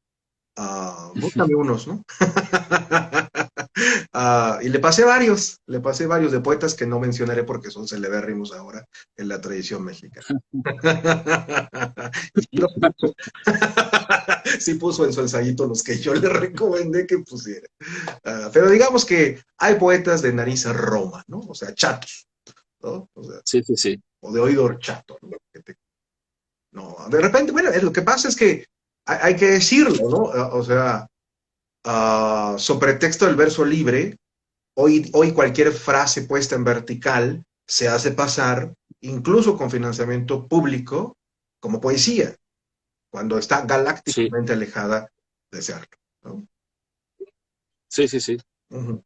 Búscame unos, ¿no? Y le pasé varios de poetas que no mencionaré porque son celebérrimos ahora en la tradición mexicana. Y sí, sí puso en su ensayito los que yo le recomendé que pusiera. Pero digamos que hay poetas de nariz a Roma, ¿no? O sea, chatos, ¿no? O sea, sí, sí, sí. o de oído chato, ¿no? No, de repente, bueno, lo que pasa es que hay que decirlo, ¿no? O sea, sobre pretexto del verso libre, hoy cualquier frase puesta en vertical se hace pasar, incluso con financiamiento público, como poesía, cuando está Sí, galácticamente alejada de serlo, ¿no? sí, sí, sí. Ujú.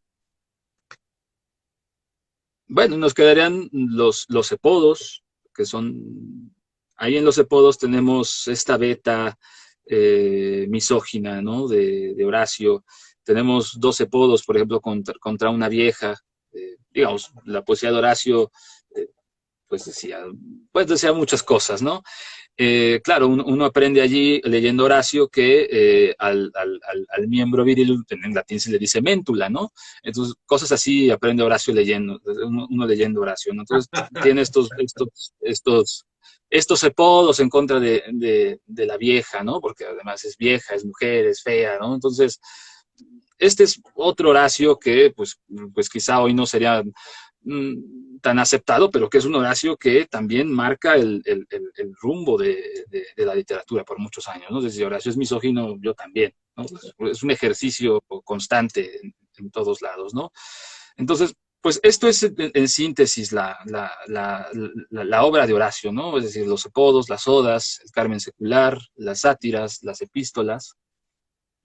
Bueno, nos quedarían los epodos, que son, ahí en los epodos tenemos esta beta misógina, ¿no? De Horacio. Tenemos dos epodos, por ejemplo, contra una vieja. digamos, la poesía de Horacio, pues decía muchas cosas, ¿no? Claro, uno aprende allí leyendo Horacio que al miembro viril en latín se le dice méntula, ¿no? Entonces, cosas así aprende Horacio leyendo, uno leyendo Horacio, ¿no? Entonces, tiene estos apodos en contra de la vieja, ¿no? Porque además es vieja, es mujer, es fea, ¿no? Entonces, este es otro Horacio que, pues quizá hoy no sería tan aceptado, pero que es un Horacio que también marca el rumbo de la literatura por muchos años, ¿no? Desde Horacio es misógino, yo también, ¿no? Es un ejercicio constante en todos lados, ¿no? Entonces, pues esto es en síntesis la obra de Horacio, ¿no? Es decir, los apodos, las odas, el Carmen secular, las sátiras, las epístolas,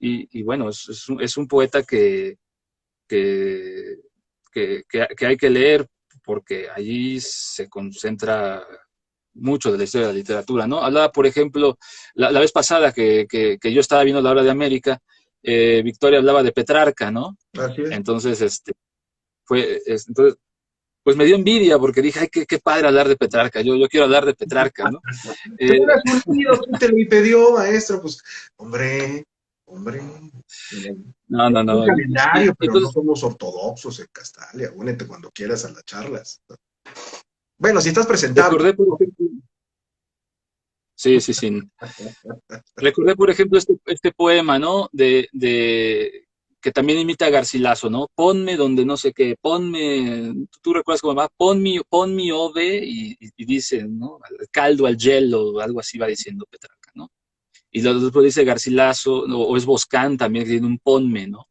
y bueno, es un poeta que, que hay que leer porque allí se concentra mucho de la historia de la literatura, ¿no? Hablaba, por ejemplo, la vez pasada que yo estaba viendo la obra de América, Victoria hablaba de Petrarca, ¿no? Así es. Entonces, entonces, pues me dio envidia porque dije, ay, qué padre hablar de Petrarca, yo quiero hablar de Petrarca, ¿no? Tú eras un niño, ¿quién te lo impidió, maestro? Pues, hombre, hombre. No, no, Es un no. calendario, pero no Entonces, somos ortodoxos en Castalia. Únete cuando quieras a las charlas. Bueno, si estás presentable. recordé, por ejemplo, sí, sí, sí. Recordé, por ejemplo, este poema, ¿no? Que también imita a Garcilaso, ¿no? Ponme donde no sé qué, ponme, tú recuerdas cómo va, pon mi ove y dice, ¿no? Al caldo, al hielo, algo así va diciendo Petrarca, ¿no? Y después dice Garcilaso, o es Boscán también, que tiene un ponme, ¿no?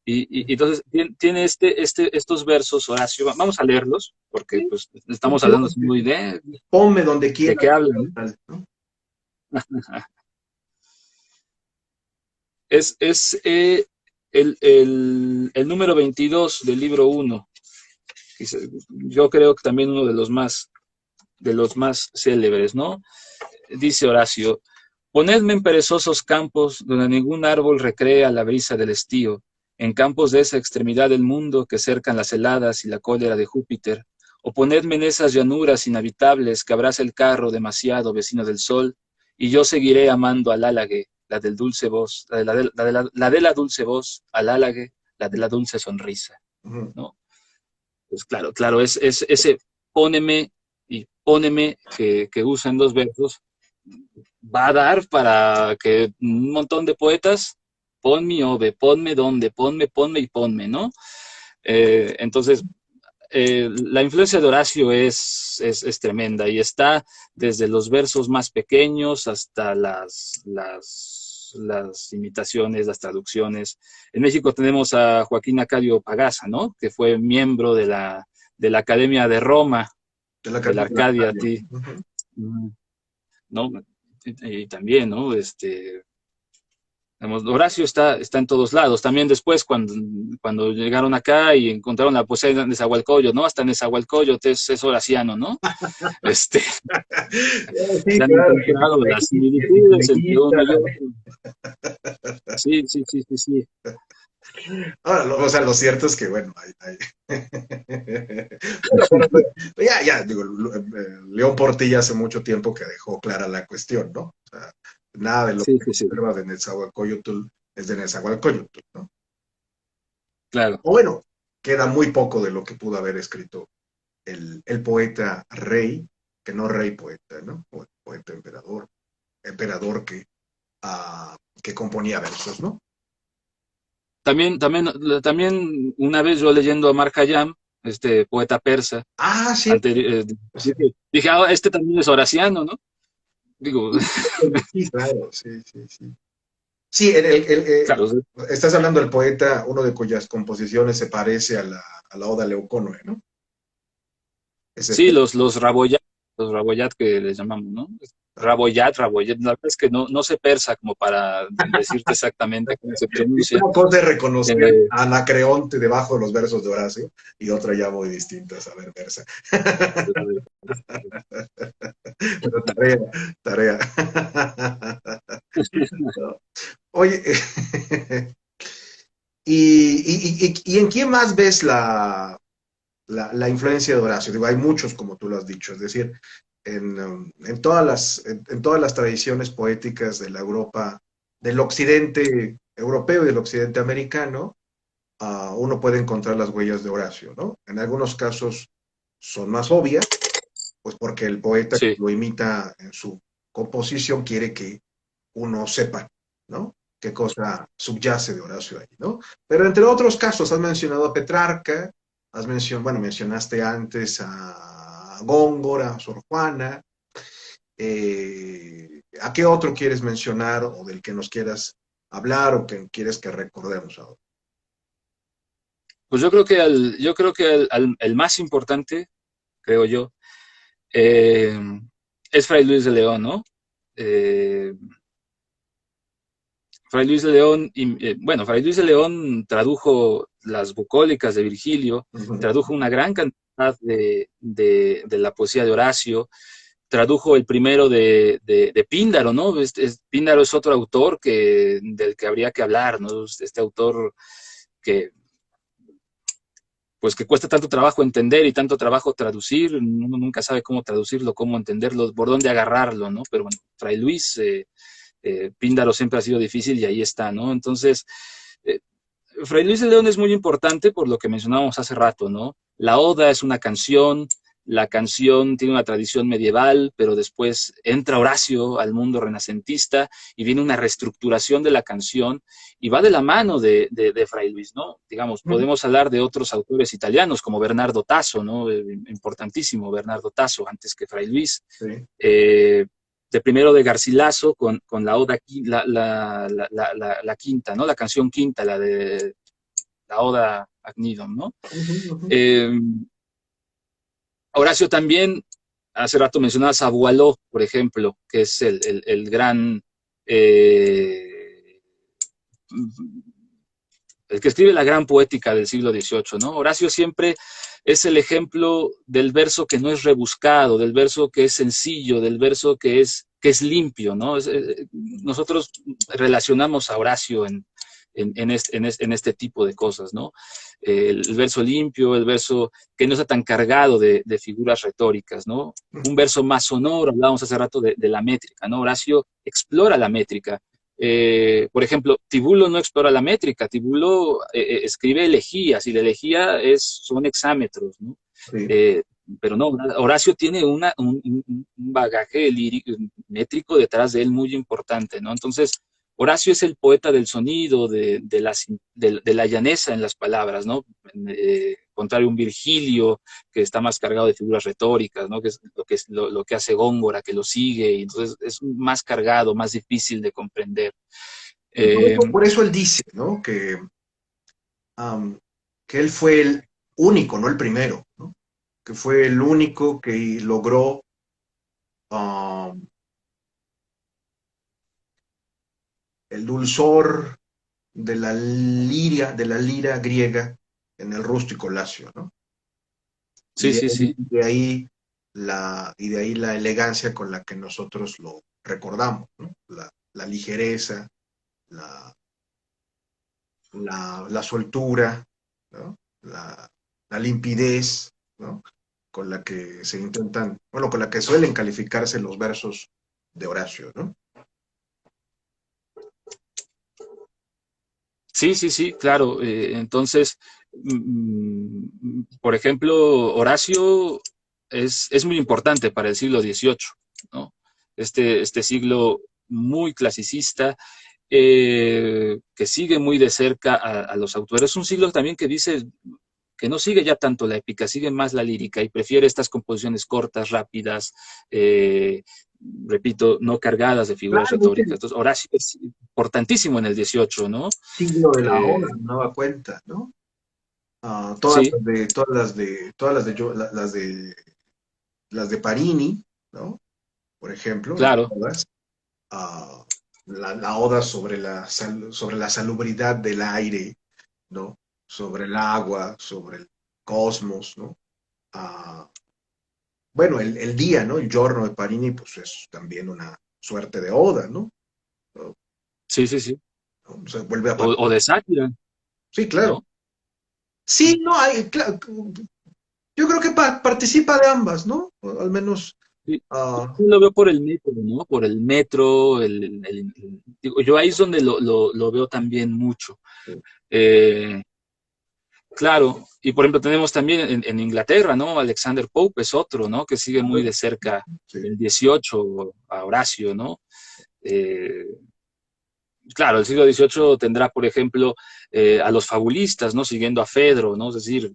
Y entonces tiene estos versos, Horacio, vamos a leerlos, porque pues estamos hablando muy Ponme donde de quieras. qué hablan, ¿No? ¿no? Es el número 22 del libro 1. Yo creo que también uno de los más célebres, ¿no? Dice Horacio, ponedme en perezosos campos donde ningún árbol recrea la brisa del estío, en campos de esa extremidad del mundo que cercan las heladas y la cólera de Júpiter, o ponedme en esas llanuras inhabitables que abraza el carro demasiado vecino del sol, y yo seguiré amando al álague, la del dulce voz, la de la dulce voz, al álague, la de la dulce sonrisa, ¿no? Pues claro, es ese póneme y póneme que usan dos versos, va a dar para que un montón de poetas, pon mi ove, ponme donde, ponme y ponme, ¿no? Entonces, la influencia de Horacio es tremenda y está desde los versos más pequeños hasta las imitaciones, las traducciones. En México tenemos a Joaquín Acadio Pagasa, ¿no? Que fue miembro de la Academia de Roma, De la de la Catedral. Arcadia, ¿no? Y también, ¿no? Digamos, Horacio está en todos lados. También después, cuando llegaron acá y encontraron la poesía de Nezahualcóyotl, ¿no? Hasta Nezahualcóyotl es horaciano, ¿no? Este, Sí, se han claro, encontrado las similitudes entre uno y otro. Sí, sí, sí, sí, sí. ahora, o sea, lo cierto es que, bueno, ya, digo, León Portilla hace mucho tiempo que dejó clara la cuestión, ¿no? O sea, nada de lo Sí, que sí, sí, observa de Nezahualcóyotl es de Nezahualcóyotl, ¿no? claro. O bueno, queda muy poco de lo que pudo haber escrito el poeta rey, que no rey poeta, ¿no? O el poeta emperador que componía versos, ¿no? También una vez yo leyendo a Mar Khayyam, este poeta persa, Ah, sí, sí, dije, ah, este también es horaciano, ¿no? Digo, sí, claro, sí, sí, sí. Sí, claro, estás hablando del poeta, uno de cuyas composiciones se parece a la Oda Leucónoe, ¿no? Es sí, este. los Raboyat que les llamamos, ¿no? Raboyat, la verdad es que no sé persa como para decirte exactamente cómo se pronuncia. Una cosa es reconocer Eh, a Anacreonte debajo de los versos de Horacio y otra ya muy distinta es saber versa. Pero tarea. Oye, ¿y en quién más ves la influencia de Horacio. Digo, hay muchos, como tú lo has dicho, es decir, en todas las tradiciones poéticas de la Europa, del occidente europeo y del occidente americano, uno puede encontrar las huellas de Horacio, ¿no? En algunos casos son más obvias, pues porque el poeta que Sí. lo imita en su composición quiere que uno sepa, ¿no? Qué cosa subyace de Horacio ahí, ¿no? Pero entre otros casos, has mencionado a Petrarca, bueno, mencionaste antes a Góngora, a Sor Juana. ¿A qué otro quieres mencionar o del que nos quieras hablar o que quieres que recordemos ahora? Pues yo creo que el más importante, creo yo, eh, es Fray Luis de León, ¿no? Eh, Fray Luis de León, bueno, Fray Luis de León tradujo las bucólicas de Virgilio, Ujú. tradujo una gran cantidad de la poesía de Horacio, tradujo el primero de Píndaro, ¿no? Píndaro es otro autor del que habría que hablar, ¿no? Este autor que, pues que cuesta tanto trabajo entender y tanto trabajo traducir, uno nunca sabe cómo traducirlo, cómo entenderlo, por dónde agarrarlo, ¿no? Pero bueno, Fray Luis, Píndaro siempre ha sido difícil y ahí está, ¿no? Entonces, eh, Fray Luis de León es muy importante por lo que mencionábamos hace rato, ¿no? La Oda es una canción, la canción tiene una tradición medieval, pero después entra Horacio al mundo renacentista y viene una reestructuración de la canción y va de la mano de Fray Luis, ¿no? Digamos, podemos hablar de otros autores italianos como Bernardo Tasso, ¿no? Importantísimo Bernardo Tasso antes que Fray Luis. Sí. Eh, de primero de Garcilaso con la Oda, la quinta, ¿no? La canción quinta, la de la Oda Agnidom, ¿no? Ujú, ujú. Eh, Horacio también, hace rato mencionabas a Boileau, por ejemplo, que es el gran, eh, el que escribe la gran poética del siglo XVIII, ¿no? Horacio siempre es el ejemplo del verso que no es rebuscado, del verso que es sencillo, del verso que es limpio, ¿no? Nosotros relacionamos a Horacio en este tipo de cosas, ¿no? El verso limpio, el verso que no está tan cargado de figuras retóricas, ¿no? Un verso más sonoro, hablábamos hace rato de la métrica, ¿no? Horacio explora la métrica. Por ejemplo, Tibulo no explora la métrica, Tibulo escribe elegías y la elegía son hexámetros, ¿no? Sí. Eh, pero no, Horacio tiene un bagaje lírico, métrico detrás de él muy importante, ¿no? Entonces, Horacio es el poeta del sonido, de la llaneza en las palabras, ¿no? Contrario a un Virgilio que está más cargado de figuras retóricas, ¿no? Lo que hace Góngora, que lo sigue, y entonces es más cargado, más difícil de comprender. Y Eh, por eso él dice, ¿no? Que él fue el único, no el primero, ¿no? Que fue el único que logró um, el dulzor de la lira griega en el rústico lacio, ¿no? Y sí, sí, sí. de ahí la elegancia con la que nosotros lo recordamos, ¿no? La ligereza, la, la soltura, ¿no? La limpidez, ¿no? Con la que se intentan, bueno, con la que suelen calificarse los versos de Horacio, ¿no? Sí, sí, sí, claro. Entonces, por ejemplo, Horacio es muy importante para el siglo XVIII, ¿no? Este siglo muy clasicista, que sigue muy de cerca a los autores. Es un siglo también que dice que no sigue ya tanto la épica, sigue más la lírica y prefiere estas composiciones cortas, rápidas, repito, no cargadas de figuras Claro, es retóricas. el Entonces, Horacio es importantísimo en el XVIII, ¿no? siglo de la hora, Eh, me daba cuenta, ¿no? sí, Las de Parini, ¿no? Por ejemplo, las claro, odas, la oda sobre sobre la salubridad del aire, ¿no? Sobre el agua, sobre el cosmos, ¿no? Ah, bueno, el día, ¿no? El giorno de Parini, pues es también una suerte de oda, ¿no? ¿No? sí, sí, sí. O sea, vuelve O de sátira, Sí, claro. ¿no? Sí, no, hay, claro, Yo creo que participa de ambas, ¿no? O al menos, Sí, ah, yo lo veo por el metro, ¿no? Por el metro, digo, yo ahí es donde lo veo también mucho. Eh, claro, y por ejemplo tenemos también en Inglaterra, ¿no? Alexander Pope es otro, ¿no? Que sigue muy de cerca sí. el 18 a Horacio, ¿no? Eh, claro, el siglo XVIII tendrá, por ejemplo, a los fabulistas, ¿no? Siguiendo a Fedro, ¿no? Es decir,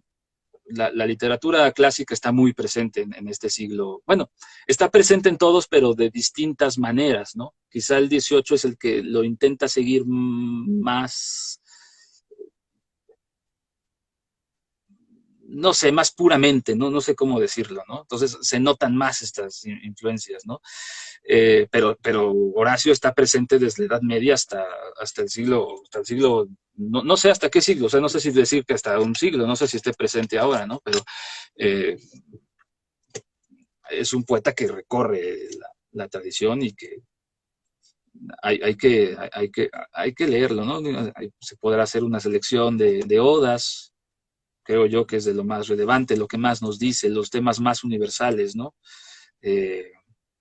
la literatura clásica está muy presente en este siglo. Bueno, está presente en todos, pero de distintas maneras, ¿no? Quizá el 18 es el que lo intenta seguir más, no sé, más puramente, ¿no? No sé cómo decirlo, ¿no? Entonces se notan más estas influencias, ¿no? Pero Horacio está presente desde la Edad Media hasta el siglo, no sé hasta qué siglo, o sea, no sé si decir que hasta un siglo, no sé si esté presente ahora, ¿no? Pero eh, es un poeta que recorre la tradición y que hay que leerlo, ¿no? Se podrá hacer una selección de odas, creo yo que es de lo más relevante, lo que más nos dice, los temas más universales, ¿no? Eh,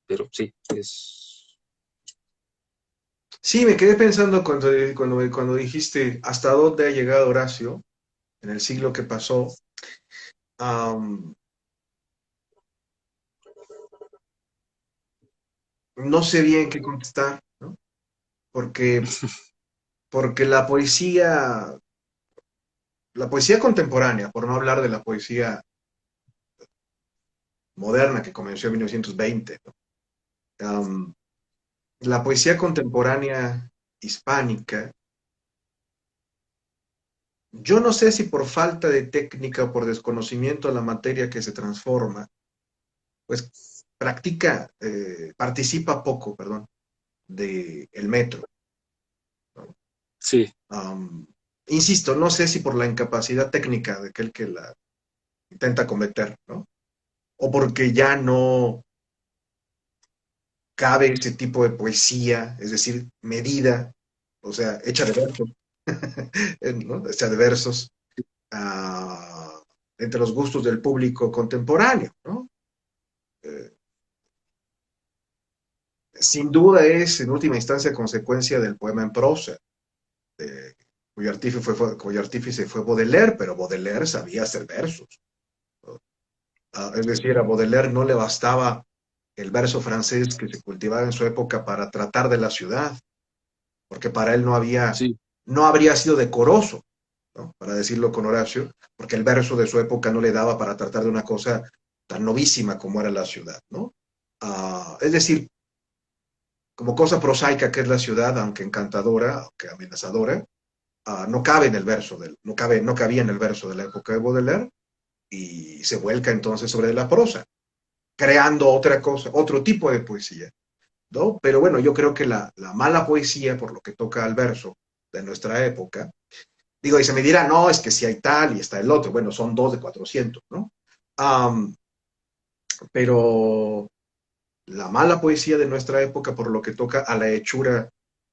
pero sí, es... Sí, me quedé pensando cuando dijiste hasta dónde ha llegado Horacio en el siglo que pasó. Am, no sé bien qué contestar, ¿no? Porque, porque la poesía contemporánea, por no hablar de la poesía moderna que comenzó en 1920, ¿no? Am, la poesía contemporánea hispánica, yo no sé si por falta de técnica o por desconocimiento de la materia que se transforma, pues participa poco, perdón, del metro, ¿no? Sí, Am, insisto, no sé si por la incapacidad técnica de aquel que la intenta cometer, ¿no? O porque ya no cabe ese tipo de poesía, es decir, medida, o sea, hecha de versos, ¿no? Hecha de versos, ah, entre los gustos del público contemporáneo, ¿no? Eh, sin duda es, en última instancia, consecuencia del poema en prosa, eh, cuyo artífice fue Baudelaire, pero Baudelaire sabía hacer versos, ¿no? Es decir, a Baudelaire no le bastaba el verso francés que se cultivaba en su época para tratar de la ciudad, porque para él sí, no habría sido decoroso, ¿no? Para decirlo con Horacio, porque el verso de su época no le daba para tratar de una cosa tan novísima como era la ciudad, ¿no? Es decir, como cosa prosaica que es la ciudad, aunque encantadora, aunque amenazadora, no cabe en el verso no cabía en el verso de la época de Baudelaire y se vuelca entonces sobre la prosa, creando otra cosa, otro tipo de poesía, ¿no? Pero bueno, yo creo que la mala poesía, por lo que toca al verso de nuestra época, digo, y se me dirá, no, es que si hay tal y está el otro, bueno, son dos de 400, ¿no? Um, pero la mala poesía de nuestra época, por lo que toca a la hechura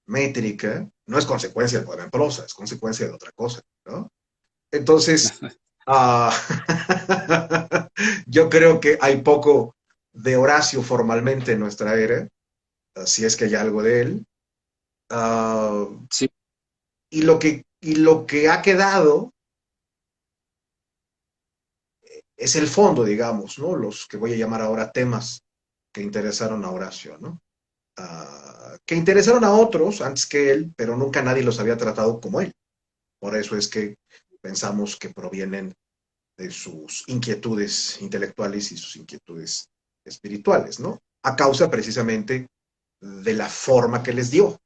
métrica, no es consecuencia del poema en prosa, es consecuencia de otra cosa, ¿no? Entonces, uh, yo creo que hay poco de Horacio formalmente en nuestra era, si es que hay algo de él, uh, sí, y lo que ha quedado es el fondo, digamos, ¿no? Los que voy a llamar ahora temas que interesaron a Horacio, ¿no? Que interesaron a otros antes que él, pero nunca nadie los había tratado como él. Por eso es que pensamos que provienen de sus inquietudes intelectuales y sus inquietudes espirituales, ¿no? A causa precisamente de la forma que les dio.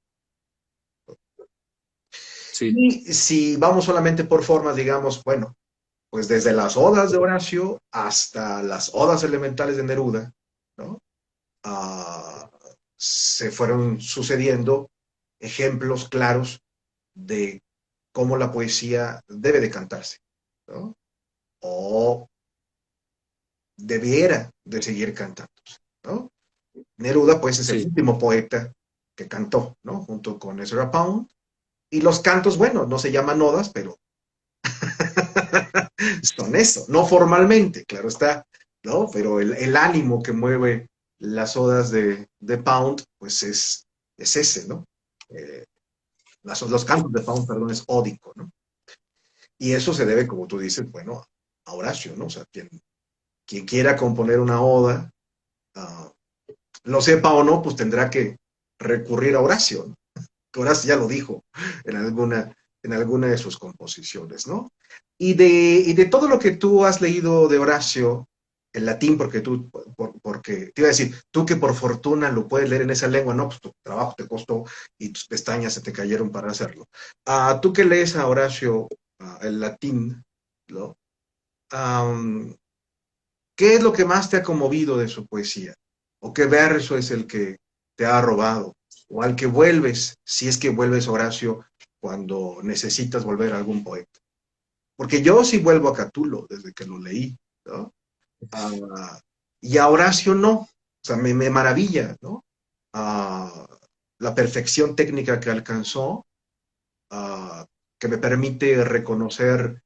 sí, Y si vamos solamente por formas, digamos, bueno, pues desde las odas de Horacio hasta las odas elementales de Neruda, ¿no? Ah, se fueron sucediendo ejemplos claros de cómo la poesía debe de cantarse, ¿no? O debiera de seguir cantándose, ¿no? Neruda, pues, es el sí, último poeta que cantó, ¿no? Junto con Ezra Pound. Y los cantos, bueno, no se llaman odas, pero son eso, no formalmente, claro está, ¿no? Pero el ánimo que mueve las odas de Pound, pues es ese, ¿no? Eh, los cantos de Pound, perdón, es ódico, ¿no? Y eso se debe, como tú dices, bueno, a Horacio, ¿no? O sea, quien quiera componer una oda, uh, lo sepa o no, pues tendrá que recurrir a Horacio, ¿no? Que Horacio ya lo dijo en alguna de sus composiciones, ¿no? Y de todo lo que tú has leído de Horacio, en latín, porque te iba a decir, tú que por fortuna lo puedes leer en esa lengua, no, pues tu trabajo te costó y tus pestañas se te cayeron para hacerlo. Tú que lees a Horacio el latín, ¿no? Um, ¿Qué es lo que más te ha conmovido de su poesía? ¿O qué verso es el que te ha robado? ¿O al que vuelves, si es que vuelves, Horacio, cuando necesitas volver a algún poeta? Porque yo sí vuelvo a Catulo desde que lo leí, ¿no? Ah, y a Horacio no. O sea, me maravilla, ¿no? Ah, la perfección técnica que alcanzó, ah, que me permite reconocer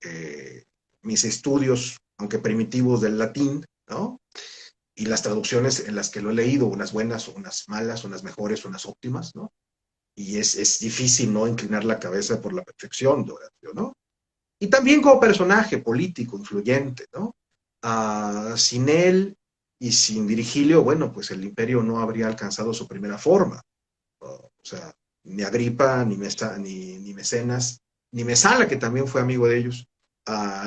eh, mis estudios, aunque primitivos, del latín, ¿no? Y las traducciones en las que lo he leído, unas buenas, unas malas, unas mejores, unas óptimas, ¿no? Y es difícil no inclinar la cabeza por la perfección de Horacio, ¿no? Y también como personaje político, influyente, ¿no? Sin él y sin Virgilio, bueno, pues el imperio no habría alcanzado su primera forma. O sea, ni Agripa, ni Mecenas, ni Mesala, que también fue amigo de ellos,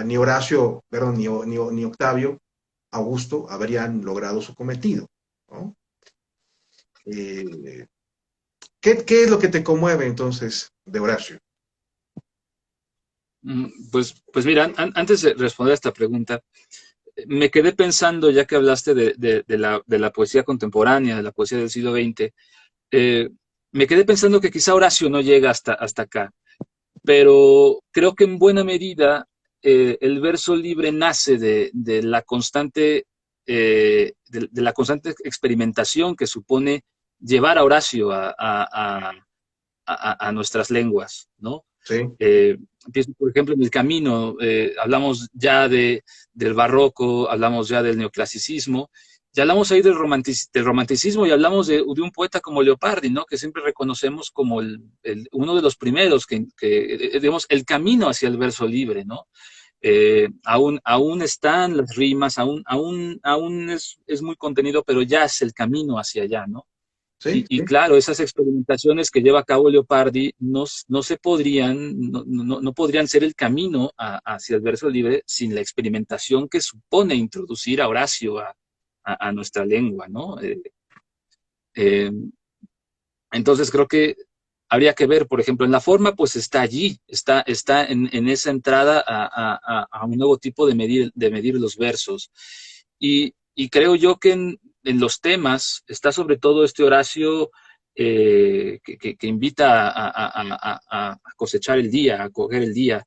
ni Horacio, perdón, ni Octavio Augusto habrían logrado su cometido, ¿no? Eh, ¿qué es lo que te conmueve entonces de Horacio? Pues mira, antes de responder a esta pregunta, me quedé pensando, ya que hablaste de la poesía contemporánea, de la poesía del siglo XX, eh, me quedé pensando que quizá Horacio no llega hasta acá, pero creo que en buena medida el verso libre nace de la constante, de la constante experimentación que supone llevar a Horacio a nuestras lenguas, ¿no? Sí, Pienso, por ejemplo, en el camino, hablamos ya del barroco, hablamos ya del neoclasicismo, ya hablamos ahí del romanticismo y hablamos de un poeta como Leopardi, ¿no? Que siempre reconocemos como uno de los primeros digamos, el camino hacia el verso libre, ¿no? Aún están las rimas, aún es muy contenido, pero ya es el camino hacia allá, ¿no? sí, Y sí. claro, esas experimentaciones que lleva a cabo Leopardi no se podrían, no podrían ser el camino hacia el verso libre sin la experimentación que supone introducir a Horacio a nuestra lengua, ¿no? Eh, entonces creo que habría que ver, por ejemplo, en la forma, pues está allí, está en esa entrada a un nuevo tipo de medir los versos. Y creo yo que en los temas está sobre todo este Horacio que invita a cosechar el día, a coger el día.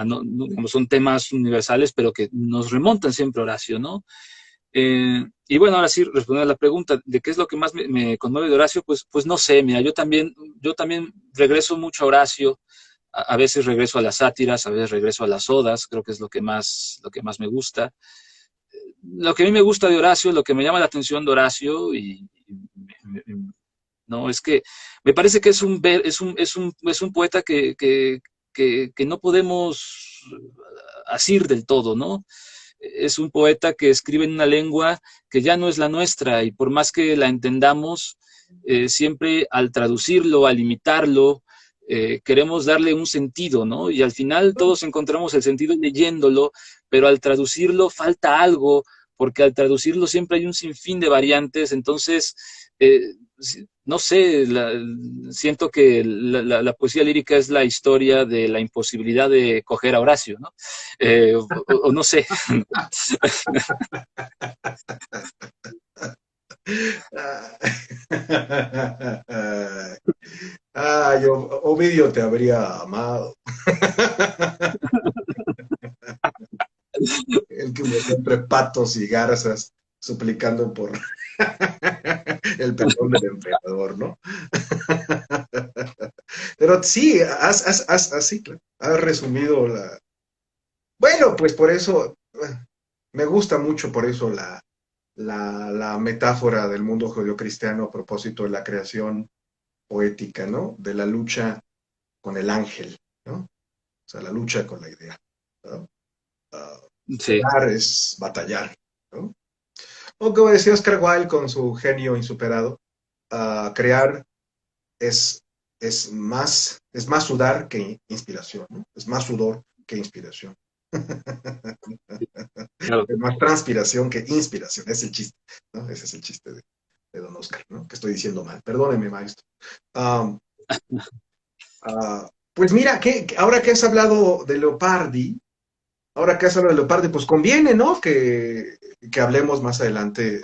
No, son temas universales, pero que nos remontan siempre a Horacio, ¿no? Y bueno, ahora sí, respondiendo a la pregunta de qué es lo que más me conmueve de Horacio, pues no sé, mira, yo también regreso mucho a Horacio, a veces regreso a las sátiras, a veces regreso a las odas, creo que es lo que más me gusta. Lo que a mí me gusta de Horacio, lo que me llama la atención de Horacio, no, es que me parece que es un poeta que no podemos asir del todo, ¿no? Es un poeta que escribe en una lengua que ya no es la nuestra y por más que la entendamos, siempre al traducirlo, al imitarlo, queremos darle un sentido, ¿no? Y al final todos encontramos el sentido leyéndolo, pero al traducirlo falta algo, porque al traducirlo siempre hay un sinfín de variantes, entonces, no sé, siento que la poesía lírica es la historia de la imposibilidad de coger a Horacio, ¿no? O no sé. Ovidio te habría amado. El que murió entre patos y garzas, suplicando por el perdón del emperador, ¿no? Pero sí, así, claro, has resumido la... Bueno, pues por eso, me gusta mucho por eso la metáfora del mundo judeocristiano a propósito de la creación poética, ¿no? De la lucha con el ángel, ¿no? O sea, la lucha con la idea, ¿no? Ah, Sí, crear es batallar, ¿no? O como decía Oscar Wilde con su genio insuperado, crear es, es más sudar que inspiración, ¿no? Es más sudor que inspiración. claro. Es más transpiración que inspiración, es el chiste, ¿no? Ese es el chiste de Don Oscar, ¿no? Que estoy diciendo mal. Perdóneme, maestro. Um, pues mira, ahora que has hablado de Leopardi, ahora que has hablado de Leopardi, pues conviene, ¿no? Que hablemos más adelante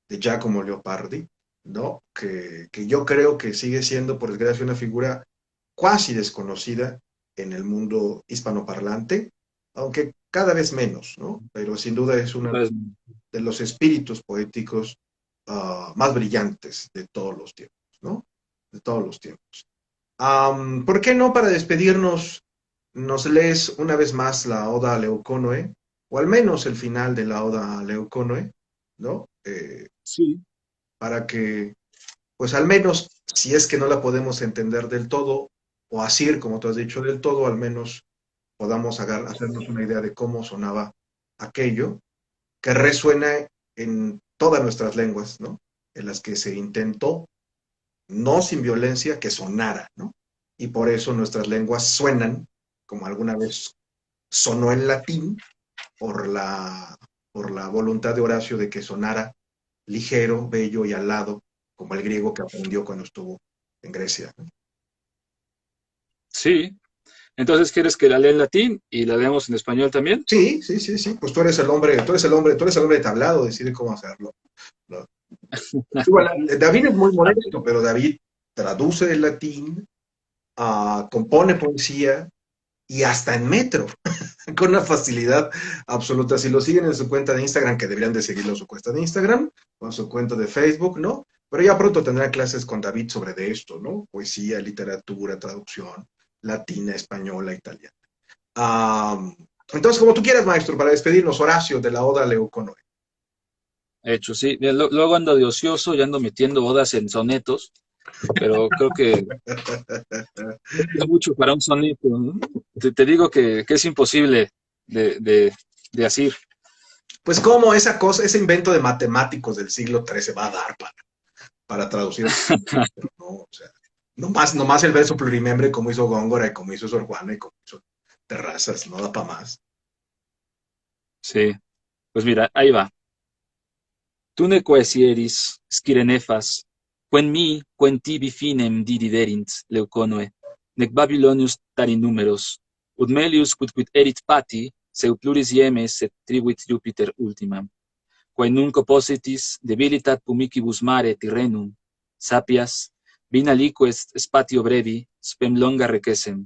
de Giacomo Leopardi, ¿no? Que yo creo que sigue siendo, por desgracia, una figura cuasi desconocida en el mundo hispanoparlante, aunque cada vez menos, ¿no? Pero sin duda es uno Entonces, de los espíritus poéticos más brillantes de todos los tiempos, ¿no? De todos los tiempos. ¿Por qué no para despedirnos nos lees una vez más la Oda a Leucónoe, o al menos el final de la Oda a Leucónoe, ¿no? sí, Para que, pues al menos, si es que no la podemos entender del todo, o así, como tú has dicho, del todo, al menos podamos hacernos una idea de cómo sonaba aquello, que resuena en todas nuestras lenguas, ¿no? En las que se intentó, no sin violencia, que sonara, ¿no? Y por eso nuestras lenguas suenan, como alguna vez sonó en latín, por por la voluntad de Horacio de que sonara ligero, bello y alado, como el griego que aprendió cuando estuvo en Grecia, ¿no? sí. Entonces, ¿quieres que la lea en latín y la leamos en español también? Sí, sí, sí, sí, pues tú eres el hombre, tú eres el hombre, tú eres el hombre tablado, decide cómo hacerlo, ¿no? Igual, David es muy Ah, pues, modesto, pero David traduce el latín, compone poesía y hasta en metro, con una facilidad absoluta. Si lo siguen en su cuenta de Instagram, que deberían de seguirlo su cuenta de Instagram, o en su cuenta de Facebook, ¿no? Pero ya pronto tendrán clases con David sobre de esto, ¿no? Poesía, literatura, traducción, latina, española, italiana. Um, entonces, como tú quieras, maestro, para despedirnos, Horacio de la Oda Leuconoe. hecho, sí. Mira, luego ando de ocioso y ando metiendo odas en sonetos, pero creo que es mucho para un soneto, ¿no? Te digo que es imposible de, de, de asir. Pues como esa cosa, ese invento de matemáticos del siglo XIII va a dar para traducir, ¿no? O sea, nomás el verso plurimembre como hizo Góngora y como hizo Sor Juana y como hizo Terrazas, no da para más. Sí, pues mira, ahí va. Tune quaesieris, scirenefas, quen mi, quen tibi finem dididerint, leuconoe, nec Babylonius tari numeros, ut melius quid erit pati, seu pluris iemes et tribuit Jupiter ultimam, quae nunc oppositis debilitat pumicibus mare Tyrrhenum, sapias, vina liques spatio brevi, spem longa requesem,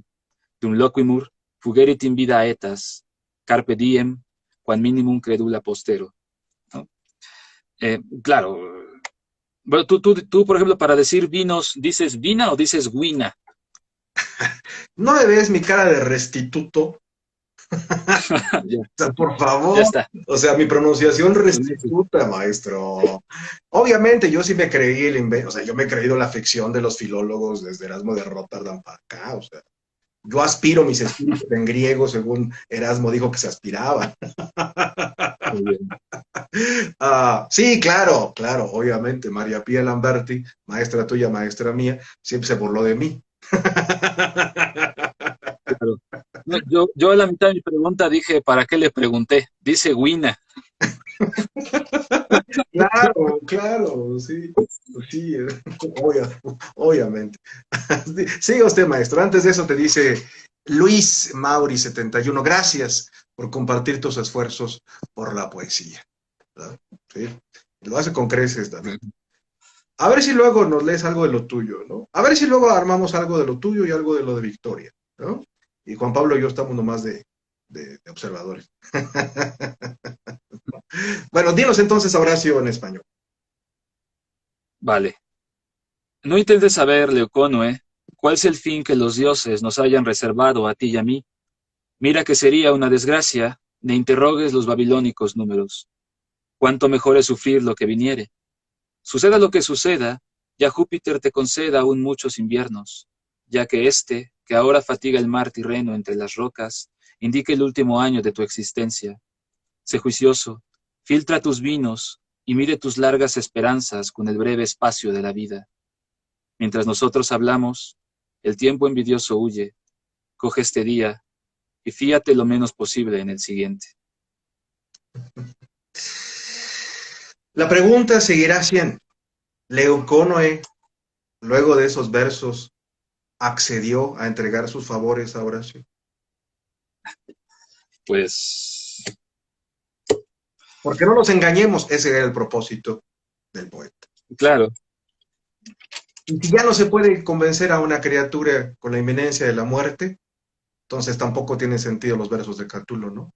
dum loquimur fugerit in vida aetas, carpe diem, quam minimum credula postero. ¿No? Claro, bueno, tú, por ejemplo, para decir vinos, ¿dices vina o dices guina? No me ves mi cara de restituto, Ya, o sea, por ya favor. está. O sea, mi pronunciación restituta, maestro. Obviamente yo sí me creí el invento, o sea, yo me he creído la ficción de los filólogos desde Erasmo de Rotterdam para acá, o sea, yo aspiro mis espíritus en griego según Erasmo dijo que se aspiraba. Muy bien. Sí, claro, claro, obviamente. María Pía Lamberti, maestra tuya, maestra mía, siempre se burló de mí. Claro. No, yo a la mitad de mi pregunta dije, ¿para qué le pregunté? Dice guina. Claro, claro, sí, sí, obviamente. Siga usted, maestro. Antes de eso te dice Luis Mauri 71. Gracias por compartir tus esfuerzos por la poesía, ¿verdad? Sí, lo hace con creces, David. A ver si luego nos lees algo de lo tuyo, ¿no? A ver si luego armamos algo de lo tuyo y algo de lo de Victoria, ¿no? Y Juan Pablo y yo estamos nomás de observadores. Bueno, dinos entonces, Horacio, en español. Vale. No intentes saber, Leuconoe, ¿Cuál es el fin que los dioses nos hayan reservado a ti y a mí? Mira que sería una desgracia, ne interrogues los babilónicos números. Cuánto mejor es sufrir lo que viniere. Suceda lo que suceda, ya Júpiter te conceda aún muchos inviernos, ya que éste, que ahora fatiga el mar Tirreno entre las rocas, indica el último año de tu existencia. Sé juicioso, filtra tus vinos y mire tus largas esperanzas con el breve espacio de la vida. Mientras nosotros hablamos, el tiempo envidioso huye. Coge este día y fíate lo menos posible en el siguiente. La pregunta seguirá siendo, ¿Leucónoe, luego de esos versos, accedió a entregar sus favores a Horacio? Pues, Porque no nos engañemos, ese era el propósito del poeta. claro, Y si ya no se puede convencer a una criatura con la inminencia de la muerte, entonces tampoco tienen sentido los versos de Catulo, ¿no?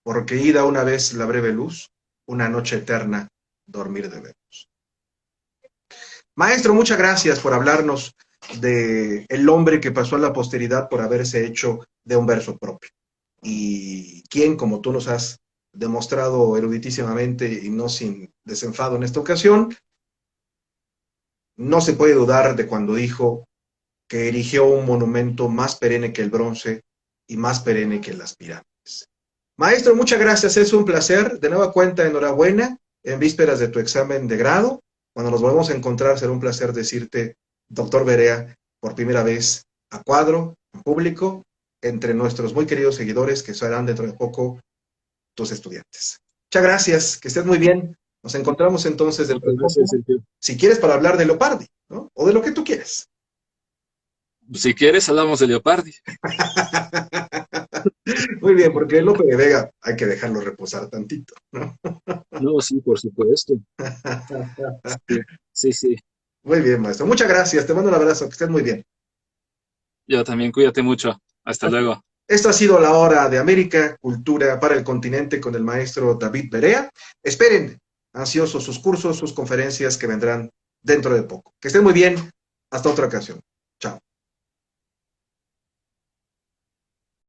Porque ida una vez la breve luz, una noche eterna, dormir debemos. Maestro, muchas gracias por hablarnos de el hombre que pasó a la posteridad por haberse hecho de un verso propio. Y quien, como tú nos has demostrado eruditísimamente y no sin desenfado en esta ocasión, no se puede dudar de cuando dijo que erigió un monumento más perenne que el bronce y más perenne que las pirámides. Maestro, muchas gracias, es un placer. De nueva cuenta, enhorabuena en vísperas de tu examen de grado. Cuando nos volvamos a encontrar, será un placer decirte, doctor Berea, por primera vez a cuadro, en público, entre nuestros muy queridos seguidores, que serán dentro de poco tus estudiantes. Muchas gracias, que estés muy bien. Nos encontramos entonces dentro de poco, si quieres, para hablar de Leopardi, ¿no? O de lo que tú quieras. si quieres, hablamos de Leopardi. Muy bien, porque Lope de Vega hay que dejarlo reposar tantito, ¿no? No, sí, por supuesto. Sí, sí, sí. Muy bien, maestro. Muchas gracias. Te mando un abrazo. Que estés muy bien. Yo también, cuídate mucho. Hasta luego. Esto ha sido la hora de América, cultura para el continente con el maestro David Berea. Esperen ansiosos sus cursos, sus conferencias que vendrán dentro de poco. Que estén muy bien. Hasta otra ocasión. Chao.